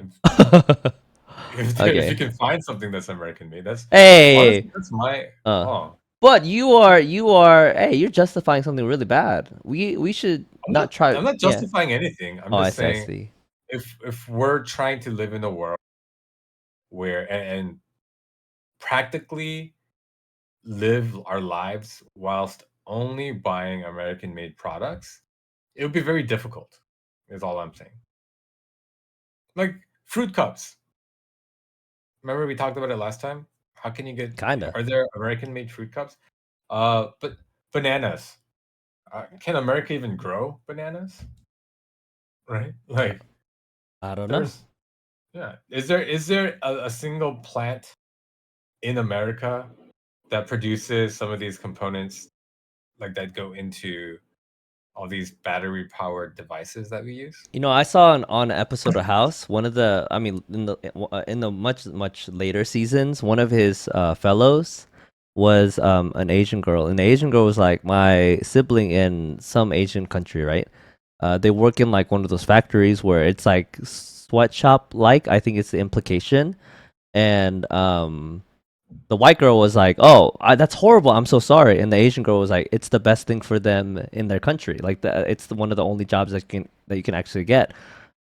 [SPEAKER 2] if you
[SPEAKER 1] Okay.
[SPEAKER 2] can find something that's American made, that's
[SPEAKER 1] Hey.
[SPEAKER 2] honestly that's my
[SPEAKER 1] Uh.
[SPEAKER 2] oh.
[SPEAKER 1] But you are. Hey, you're justifying something really bad. We should not try.
[SPEAKER 2] I'm not
[SPEAKER 1] Yeah.
[SPEAKER 2] justifying anything. I'm
[SPEAKER 1] Oh, I
[SPEAKER 2] just
[SPEAKER 1] see. I
[SPEAKER 2] saying
[SPEAKER 1] see.
[SPEAKER 2] if we're trying to live in a world where and practically live our lives whilst only buying American made products, it would be very difficult, is all I'm saying. Like fruit cups. Remember we talked about it last time? How can you get
[SPEAKER 1] Kinda.
[SPEAKER 2] are there American made fruit cups? But bananas. Can America even grow bananas? Right?
[SPEAKER 1] Uh,
[SPEAKER 2] Like
[SPEAKER 1] I don't know.
[SPEAKER 2] there's yeah. Is there a single plant in America that produces some of these components like that go into all these battery powered devices that we use?
[SPEAKER 1] I saw on an episode of House, one of the, I mean, in the much later seasons, one of his fellows was an Asian girl, and the Asian girl was like my sibling in some Asian country, right? They work in like one of those factories where it's like sweatshop like, I think it's the implication, and the white girl was like, "Oh, that's horrible. I'm so sorry." And the Asian girl was like, "It's the best thing for them in their country. Like it's one of the only jobs that you can actually get."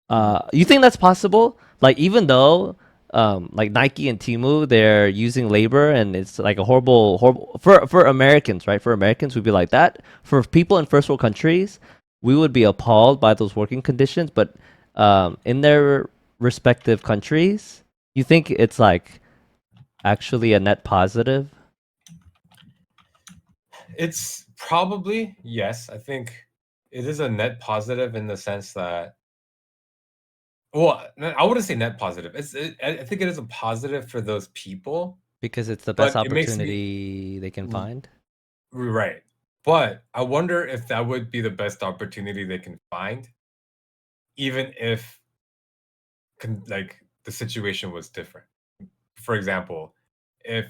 [SPEAKER 2] Mhm.
[SPEAKER 1] You think that's possible? Like even though like Nike and Temu, they're using labor and it's like a horrible for Americans, right? For Americans, we'd be like that. For people in first world countries, we would be appalled by those working conditions. But in their respective countries, you think it's like actually a net positive?
[SPEAKER 2] It's probably yes. I think it is a net positive in the sense that well, I wouldn't say net positive. I think it is a positive for those people,
[SPEAKER 1] Because it's the best
[SPEAKER 2] but it makes me
[SPEAKER 1] opportunity they can
[SPEAKER 2] r-
[SPEAKER 1] find.
[SPEAKER 2] right. But I wonder if that would be the best opportunity they can find, even if like the situation was different. For example, if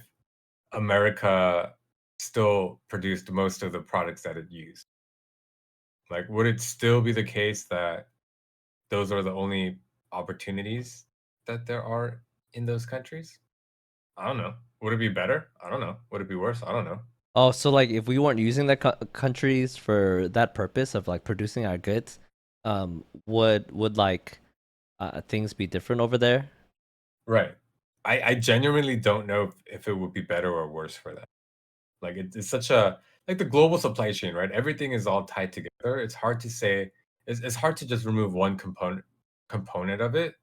[SPEAKER 2] America still produced most of the products that it used, like would it still be the case that those are the only opportunities that there are in those countries? I don't know. Would it be better? I don't know. Would it be worse? I don't know.
[SPEAKER 1] Oh, so like if we weren't using the countries for that purpose of like producing our goods, would like things be different over there?
[SPEAKER 2] Right. I genuinely don't know if it would be better or worse for them. Like it's such a like the global supply chain, right? Everything is all tied together. It's hard to say. It's hard to just remove one component of it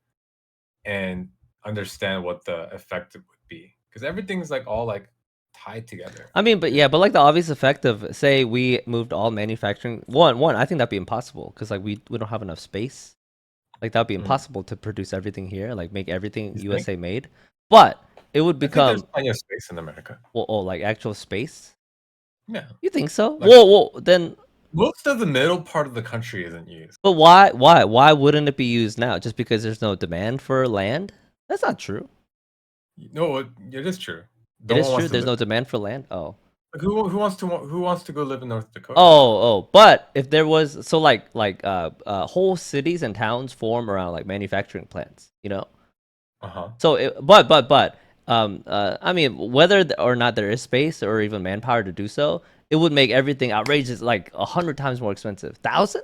[SPEAKER 2] and understand what the effect it would be because everything's like all like tied together.
[SPEAKER 1] I mean, but
[SPEAKER 2] And
[SPEAKER 1] yeah, but like the obvious effect of say we moved all manufacturing one, I think that'd be impossible because like we don't have enough space. Like that'd be
[SPEAKER 2] mm,
[SPEAKER 1] impossible to produce everything here, like make everything
[SPEAKER 2] you think?
[SPEAKER 1] USA made. But it would
[SPEAKER 2] I think there's
[SPEAKER 1] become
[SPEAKER 2] plenty of space in America.
[SPEAKER 1] like actual space.
[SPEAKER 2] Yeah,
[SPEAKER 1] You think so?
[SPEAKER 2] like
[SPEAKER 1] Whoa, then.
[SPEAKER 2] most of the middle part of the country isn't used.
[SPEAKER 1] But why wouldn't it be used now? Just because there's no demand for land? That's not true.
[SPEAKER 2] No, it is true.
[SPEAKER 1] It
[SPEAKER 2] No
[SPEAKER 1] is
[SPEAKER 2] one wants
[SPEAKER 1] true.
[SPEAKER 2] to
[SPEAKER 1] There's
[SPEAKER 2] live.
[SPEAKER 1] no demand for land. Oh.
[SPEAKER 2] Like, who wants to go live in North Dakota?
[SPEAKER 1] Oh. But if there was whole cities and towns form around like manufacturing plants, you know.
[SPEAKER 2] Uh huh.
[SPEAKER 1] So I mean, whether or not there is space or even manpower to do so, it would make everything outrageous, like 100 times more expensive. 1,000?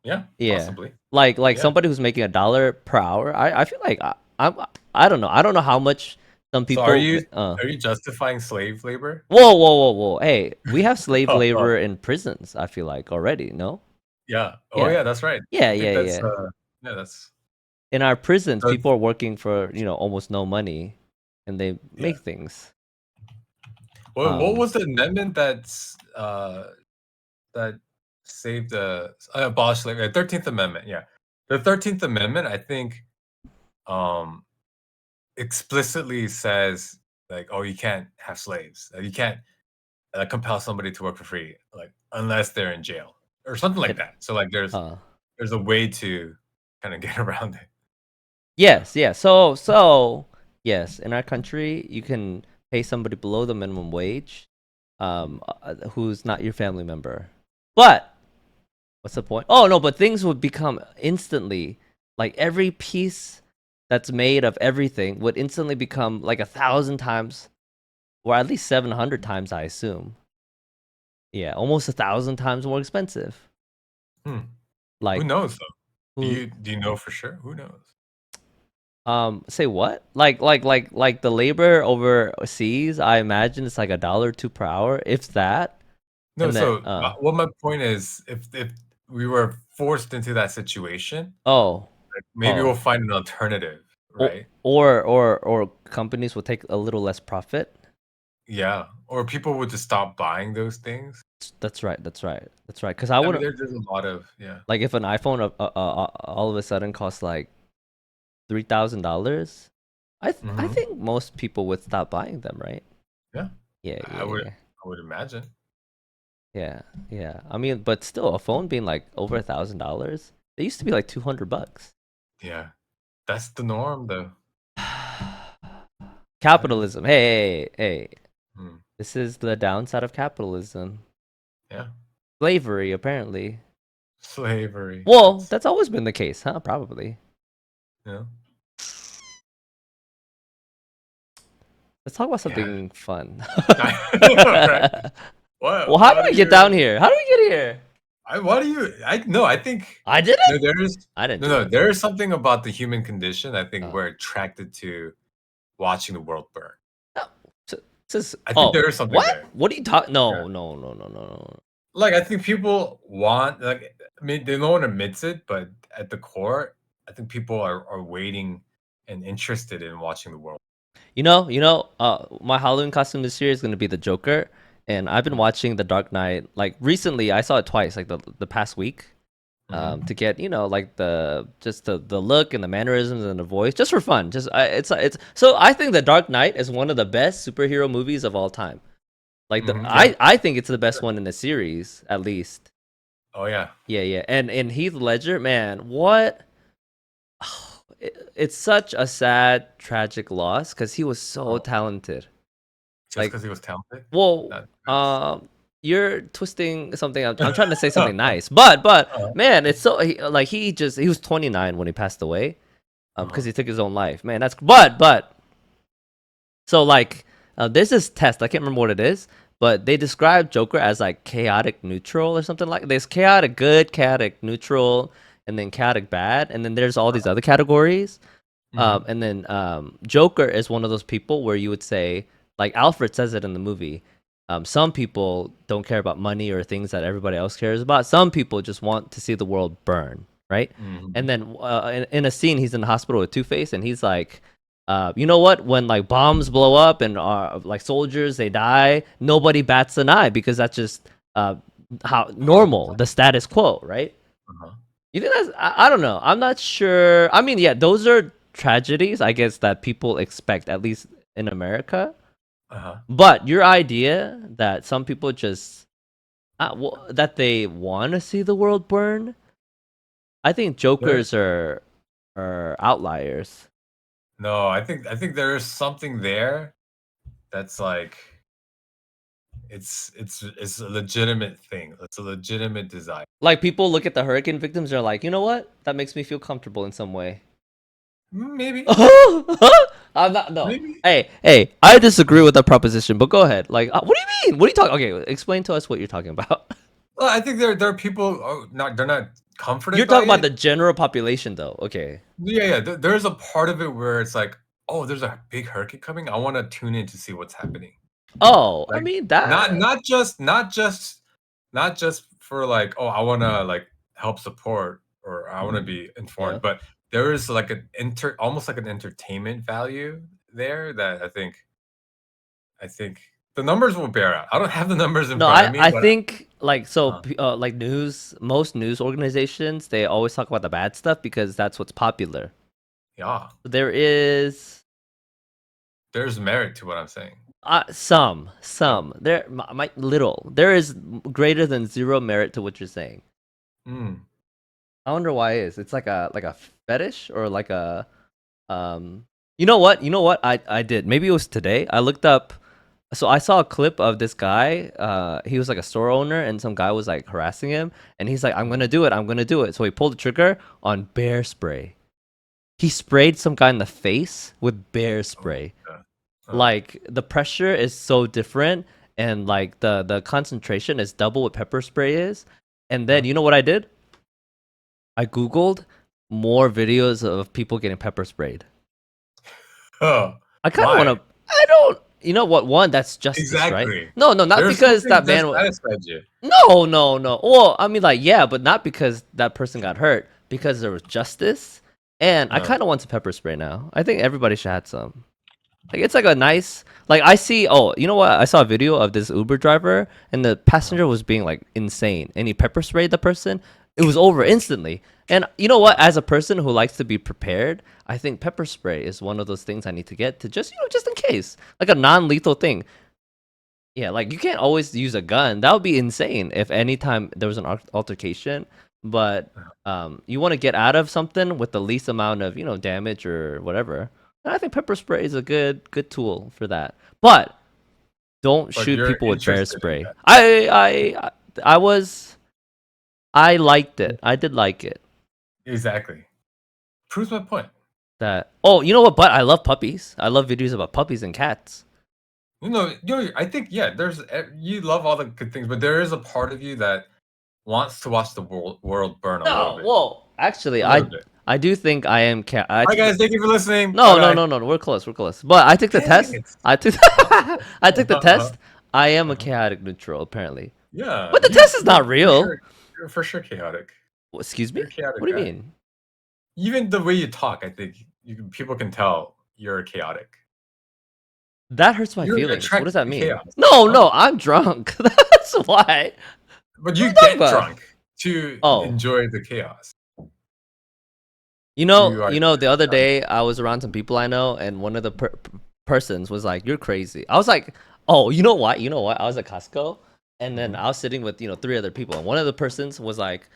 [SPEAKER 2] Yeah,
[SPEAKER 1] Yeah.
[SPEAKER 2] possibly.
[SPEAKER 1] Like
[SPEAKER 2] Yeah.
[SPEAKER 1] somebody who's making $1 per hour. I feel like I don't know. I don't know how much some
[SPEAKER 2] So
[SPEAKER 1] people.
[SPEAKER 2] are you justifying slave labor?
[SPEAKER 1] Whoa. Hey, we have slave
[SPEAKER 2] Oh, oh,
[SPEAKER 1] labor in prisons. I feel like already. No.
[SPEAKER 2] yeah. Oh,
[SPEAKER 1] Yeah.
[SPEAKER 2] yeah. That's right.
[SPEAKER 1] Yeah.
[SPEAKER 2] I think
[SPEAKER 1] Yeah.
[SPEAKER 2] that's
[SPEAKER 1] Yeah.
[SPEAKER 2] yeah. That's
[SPEAKER 1] In our prisons,
[SPEAKER 2] so
[SPEAKER 1] people are working for almost no money, and they
[SPEAKER 2] yeah.
[SPEAKER 1] make things.
[SPEAKER 2] What was the amendment that saved the abolished slavery? 13th Amendment. Yeah, the 13th Amendment. I think um explicitly says like, oh, you can't have slaves. You can't compel somebody to work for free, like unless they're in jail or something like
[SPEAKER 1] It,
[SPEAKER 2] that. So like,
[SPEAKER 1] uh,
[SPEAKER 2] there's a way to kind of get around it. Yeah.
[SPEAKER 1] yes. Yeah. So yes, in our country, you can pay somebody below the minimum wage,
[SPEAKER 2] Mm.
[SPEAKER 1] who's not your family member. But what's the point? Oh no, but things would become instantly like every piece that's made of everything would instantly become like 1,000 times, or at least 700 times, I assume. Yeah, almost 1,000 times more expensive.
[SPEAKER 2] Hmm. Who
[SPEAKER 1] Like
[SPEAKER 2] knows though?
[SPEAKER 1] who?
[SPEAKER 2] Do you know for sure? Who knows?
[SPEAKER 1] Say what? Like the labor overseas. I imagine it's like $1 or $2 per hour, if that.
[SPEAKER 2] No.
[SPEAKER 1] And then
[SPEAKER 2] So what my point is, if we were forced into that situation,
[SPEAKER 1] oh
[SPEAKER 2] like, maybe we'll
[SPEAKER 1] oh
[SPEAKER 2] find an alternative, right?
[SPEAKER 1] or companies will take a little less profit.
[SPEAKER 2] Yeah. Or people would just stop buying those things.
[SPEAKER 1] That's right. Because I
[SPEAKER 2] I mean,
[SPEAKER 1] wouldn't
[SPEAKER 2] there's a lot of yeah.
[SPEAKER 1] like if an iPhone all of a sudden costs like $3,000. I
[SPEAKER 2] Hmm.
[SPEAKER 1] think most people would stop buying them, right?
[SPEAKER 2] Yeah.
[SPEAKER 1] Yeah,
[SPEAKER 2] I
[SPEAKER 1] yeah,
[SPEAKER 2] would
[SPEAKER 1] yeah,
[SPEAKER 2] I would imagine.
[SPEAKER 1] yeah, yeah. I mean, but still, a phone being like over $1,000, they used to be like $200.
[SPEAKER 2] Yeah. That's the norm though. That is
[SPEAKER 1] Capitalism. Hey.
[SPEAKER 2] mm,
[SPEAKER 1] This is the downside of capitalism.
[SPEAKER 2] yeah.
[SPEAKER 1] Slavery, apparently.
[SPEAKER 2] Slavery.
[SPEAKER 1] Well,
[SPEAKER 2] That's
[SPEAKER 1] that's always been the case, huh? Probably.
[SPEAKER 2] you know.
[SPEAKER 1] Let's talk about
[SPEAKER 2] Yeah.
[SPEAKER 1] something fun.
[SPEAKER 2] Right.
[SPEAKER 1] Well, how do
[SPEAKER 2] What do
[SPEAKER 1] we get
[SPEAKER 2] you
[SPEAKER 1] down here? How do we get here?
[SPEAKER 2] what do you I no, I think
[SPEAKER 1] I did
[SPEAKER 2] no,
[SPEAKER 1] it? I didn't do it.
[SPEAKER 2] there is something about the human condition. I think
[SPEAKER 1] Uh,
[SPEAKER 2] we're attracted to watching the world burn.
[SPEAKER 1] no. Just,
[SPEAKER 2] I think
[SPEAKER 1] oh,
[SPEAKER 2] there is something
[SPEAKER 1] what?
[SPEAKER 2] there.
[SPEAKER 1] What are you talking?
[SPEAKER 2] Yeah.
[SPEAKER 1] No.
[SPEAKER 2] Like I think people want like I mean no one admits it, but at the core, I think people are waiting and interested in watching the world.
[SPEAKER 1] My Halloween costume this year is gonna be the Joker, and I've been
[SPEAKER 2] Mm.
[SPEAKER 1] watching The Dark Knight. Like recently, I saw it twice, like the past week,
[SPEAKER 2] Mhm.
[SPEAKER 1] to get like the look and the mannerisms and the voice, just for fun. It's so I think The Dark Knight is one of the best superhero movies of all time. Like
[SPEAKER 2] Mhm. Yeah.
[SPEAKER 1] I think it's the best one in the series, at least.
[SPEAKER 2] Oh yeah.
[SPEAKER 1] Yeah. And Heath Ledger, man, what? It's such a sad, tragic loss because he was so
[SPEAKER 2] Oh,
[SPEAKER 1] talented.
[SPEAKER 2] just
[SPEAKER 1] Like,
[SPEAKER 2] because he was talented?
[SPEAKER 1] well,
[SPEAKER 2] That's
[SPEAKER 1] you're twisting something. I'm trying to say something nice, but
[SPEAKER 2] Uh-huh.
[SPEAKER 1] man, it's so he was 29 when he passed away, because
[SPEAKER 2] Uh-huh.
[SPEAKER 1] he took his own life. Man, that's but so like there's this test. I can't remember what it is, but they describe Joker as like chaotic neutral or something like. There's chaotic good, chaotic neutral, and then chaotic bad, and then there's all these other categories.
[SPEAKER 2] Mhm.
[SPEAKER 1] And then Joker is one of those people where you would say, like Alfred says it in the movie. Some people don't care about money or things that everybody else cares about. Some people just want to see the world burn, right? And
[SPEAKER 2] Mhm.
[SPEAKER 1] then in a scene, he's in the hospital with Two-Face, and he's like, you know what? When like bombs blow up and like soldiers they die, nobody bats an eye because that's just how
[SPEAKER 2] How it
[SPEAKER 1] normal, the status quo, right?
[SPEAKER 2] Uh-huh.
[SPEAKER 1] You think that's? I don't know. I'm not sure. I mean, yeah, those are tragedies, I guess, that people expect, at least in America.
[SPEAKER 2] Uh-huh.
[SPEAKER 1] But your idea that some people just that they want to see the world burn, I think
[SPEAKER 2] There,
[SPEAKER 1] jokers are outliers.
[SPEAKER 2] no, I think there is something there that's like it's a legitimate thing. It's a legitimate desire.
[SPEAKER 1] Like people look at the hurricane victims, they're like, you know what? That makes me feel comfortable in some way.
[SPEAKER 2] Maybe,
[SPEAKER 1] I'm not. No.
[SPEAKER 2] maybe.
[SPEAKER 1] Hey. I disagree with that proposition, but go ahead. Like, what do you mean? What are you talking? Okay, explain to us what you're talking about.
[SPEAKER 2] Well, I think there are people not they're not
[SPEAKER 1] You're
[SPEAKER 2] comforted by
[SPEAKER 1] talking about
[SPEAKER 2] it.
[SPEAKER 1] the general population, though. Okay.
[SPEAKER 2] Yeah. There's a part of it where it's like, oh, there's a big hurricane coming. I want to tune in to see what's happening.
[SPEAKER 1] Oh, I
[SPEAKER 2] Like
[SPEAKER 1] mean
[SPEAKER 2] not
[SPEAKER 1] that.
[SPEAKER 2] not just not just not just for like, oh, I want to like help support or I want to be
[SPEAKER 1] Yeah.
[SPEAKER 2] informed, but there is like an almost like an entertainment value there that I think the numbers will bear out. I don't have the numbers in
[SPEAKER 1] No,
[SPEAKER 2] front of me,
[SPEAKER 1] I
[SPEAKER 2] but
[SPEAKER 1] think like so
[SPEAKER 2] uh,
[SPEAKER 1] like most news organizations they always talk about the bad stuff because that's what's popular.
[SPEAKER 2] yeah,
[SPEAKER 1] There is
[SPEAKER 2] there's merit to what I'm saying.
[SPEAKER 1] some there my little there is greater than zero merit to what you're saying.
[SPEAKER 2] Mm,
[SPEAKER 1] I wonder why it is. It's like a fetish or like a you know what? You know what? I did. Maybe it was today. I looked up so I saw a clip of this guy. He was like a store owner and some guy was like harassing him and he's like, I'm gonna do it, I'm gonna do it. So he pulled the trigger on bear spray. He sprayed some guy in the face with bear
[SPEAKER 2] oh,
[SPEAKER 1] spray.
[SPEAKER 2] yeah.
[SPEAKER 1] Like the pressure is so different and like the concentration is double what pepper spray is. And then
[SPEAKER 2] Uh,
[SPEAKER 1] you know what I did? I googled more videos of people getting pepper sprayed.
[SPEAKER 2] oh,
[SPEAKER 1] I kind of want
[SPEAKER 2] why?
[SPEAKER 1] to. I don't. You know what? One, that's justice, right?
[SPEAKER 2] Exactly.
[SPEAKER 1] No, no, not
[SPEAKER 2] There's
[SPEAKER 1] because
[SPEAKER 2] something
[SPEAKER 1] that
[SPEAKER 2] that
[SPEAKER 1] man.
[SPEAKER 2] satisfies you.
[SPEAKER 1] No, no, no. Well, I mean, like, yeah, but not because that person got hurt. Because there was justice, and I
[SPEAKER 2] Uh,
[SPEAKER 1] kind of want some pepper spray now. I think everybody should have some. Like it's like a nice like I see oh, you know what? I saw a video of this Uber driver and the
[SPEAKER 2] uh,
[SPEAKER 1] passenger was being like insane and he pepper sprayed the person. It was over instantly. And you know what? As a person who likes to be prepared, I think pepper spray is one of those things I need to get to just, just in case. Like a non-lethal thing. Yeah, like you can't always use a gun. That would be insane if anytime there was an altercation, but you want to get out of something with the least amount of, damage or whatever. And I think pepper spray is a good tool for that. But don't
[SPEAKER 2] but
[SPEAKER 1] shoot
[SPEAKER 2] you're
[SPEAKER 1] people with bear
[SPEAKER 2] interested in
[SPEAKER 1] spray.
[SPEAKER 2] that.
[SPEAKER 1] I liked it. I did like it.
[SPEAKER 2] Exactly. Proves my point.
[SPEAKER 1] That oh, you know what? But I love puppies. I love videos about puppies and cats.
[SPEAKER 2] I think yeah. You love all the good things, but there is a part of you that wants to watch the world burn a little
[SPEAKER 1] No,
[SPEAKER 2] bit,
[SPEAKER 1] whoa. Actually,
[SPEAKER 2] a little bit.
[SPEAKER 1] I do think I am cat. I
[SPEAKER 2] All right,
[SPEAKER 1] took
[SPEAKER 2] guys. Thank you for listening. Bye
[SPEAKER 1] no, no,
[SPEAKER 2] bye.
[SPEAKER 1] no, no. We're close. We're close. But I took the
[SPEAKER 2] Dang
[SPEAKER 1] test.
[SPEAKER 2] it.
[SPEAKER 1] I took I took the
[SPEAKER 2] Uh-huh,
[SPEAKER 1] test. I am a
[SPEAKER 2] uh-huh.
[SPEAKER 1] chaotic neutral apparently.
[SPEAKER 2] Yeah,
[SPEAKER 1] But the test is not
[SPEAKER 2] for sure.
[SPEAKER 1] real.
[SPEAKER 2] You're for sure chaotic.
[SPEAKER 1] Excuse me?
[SPEAKER 2] You're a chaotic
[SPEAKER 1] What do you
[SPEAKER 2] guy.
[SPEAKER 1] mean?
[SPEAKER 2] Even the way you talk, I think people can tell you're chaotic.
[SPEAKER 1] That hurts my
[SPEAKER 2] You're
[SPEAKER 1] feelings. What does
[SPEAKER 2] attracted
[SPEAKER 1] that
[SPEAKER 2] to
[SPEAKER 1] mean?
[SPEAKER 2] chaos,
[SPEAKER 1] No,
[SPEAKER 2] huh?
[SPEAKER 1] no, I'm drunk. That's why.
[SPEAKER 2] But
[SPEAKER 1] What are
[SPEAKER 2] you
[SPEAKER 1] you talking
[SPEAKER 2] get
[SPEAKER 1] about?
[SPEAKER 2] drunk to
[SPEAKER 1] Oh,
[SPEAKER 2] enjoy the chaos.
[SPEAKER 1] you know,
[SPEAKER 2] You are
[SPEAKER 1] the other
[SPEAKER 2] chaotic.
[SPEAKER 1] day I was around some people I know, and one of the persons was like, "You're crazy." I was like, "Oh, you know what? You know what?" I was at Costco, and then
[SPEAKER 2] Mhm.
[SPEAKER 1] I was sitting with three other people, and one of the persons was like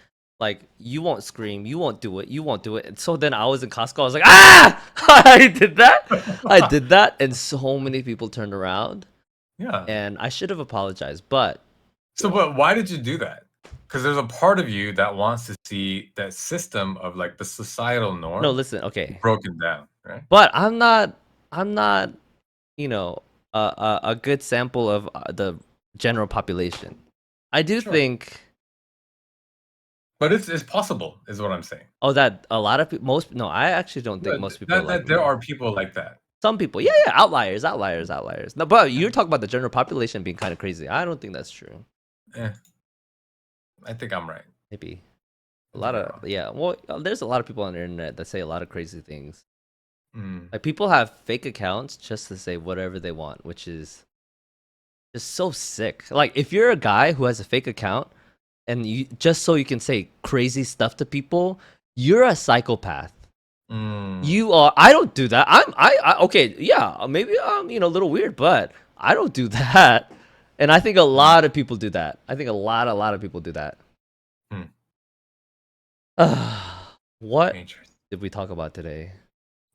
[SPEAKER 1] you won't scream, you won't do it, you won't do it. And so then I was in Costco, I was like, ah, I did that, and so many people turned around,
[SPEAKER 2] Yeah.
[SPEAKER 1] and I should have apologized, but
[SPEAKER 2] But why did you do that? Because there's a part of you that wants to see that system of like the societal
[SPEAKER 1] no,
[SPEAKER 2] norm
[SPEAKER 1] listen, okay,
[SPEAKER 2] broken down, right?
[SPEAKER 1] but I'm not, you know, a good sample of the general population. I do
[SPEAKER 2] Sure.
[SPEAKER 1] think,
[SPEAKER 2] But it's possible, is what I'm saying.
[SPEAKER 1] oh, that a lot of people, most, no, I actually don't think
[SPEAKER 2] Yeah,
[SPEAKER 1] most people are
[SPEAKER 2] that
[SPEAKER 1] like
[SPEAKER 2] there
[SPEAKER 1] me.
[SPEAKER 2] are people like that.
[SPEAKER 1] Some people, yeah, yeah, outliers. No, but you're talking about the general population being kind of crazy. I don't think that's true.
[SPEAKER 2] Eh, I think I'm right.
[SPEAKER 1] Maybe a
[SPEAKER 2] I
[SPEAKER 1] lot
[SPEAKER 2] think I'm
[SPEAKER 1] of
[SPEAKER 2] wrong.
[SPEAKER 1] yeah. Well, there's a lot of people on the internet that say a lot of crazy things.
[SPEAKER 2] Mm.
[SPEAKER 1] Like people have fake accounts just to say whatever they want, which is just so sick. Like if you're a guy who has a fake account and you just so you can say crazy stuff to people, you're a psychopath. You are. I don't do that. Okay. Yeah. Maybe I'm a little weird, but I don't do that. And I think a lot of people do that. I think a lot of people do that. What
[SPEAKER 2] Interesting.
[SPEAKER 1] did we talk about today?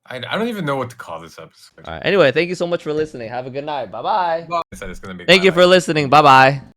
[SPEAKER 2] I don't even know what to call this episode.
[SPEAKER 1] All right. Anyway, thank you so much for listening. Have a good night. Bye bye.
[SPEAKER 2] I said it's gonna make
[SPEAKER 1] Thank
[SPEAKER 2] my
[SPEAKER 1] you for
[SPEAKER 2] life
[SPEAKER 1] listening. Bye bye.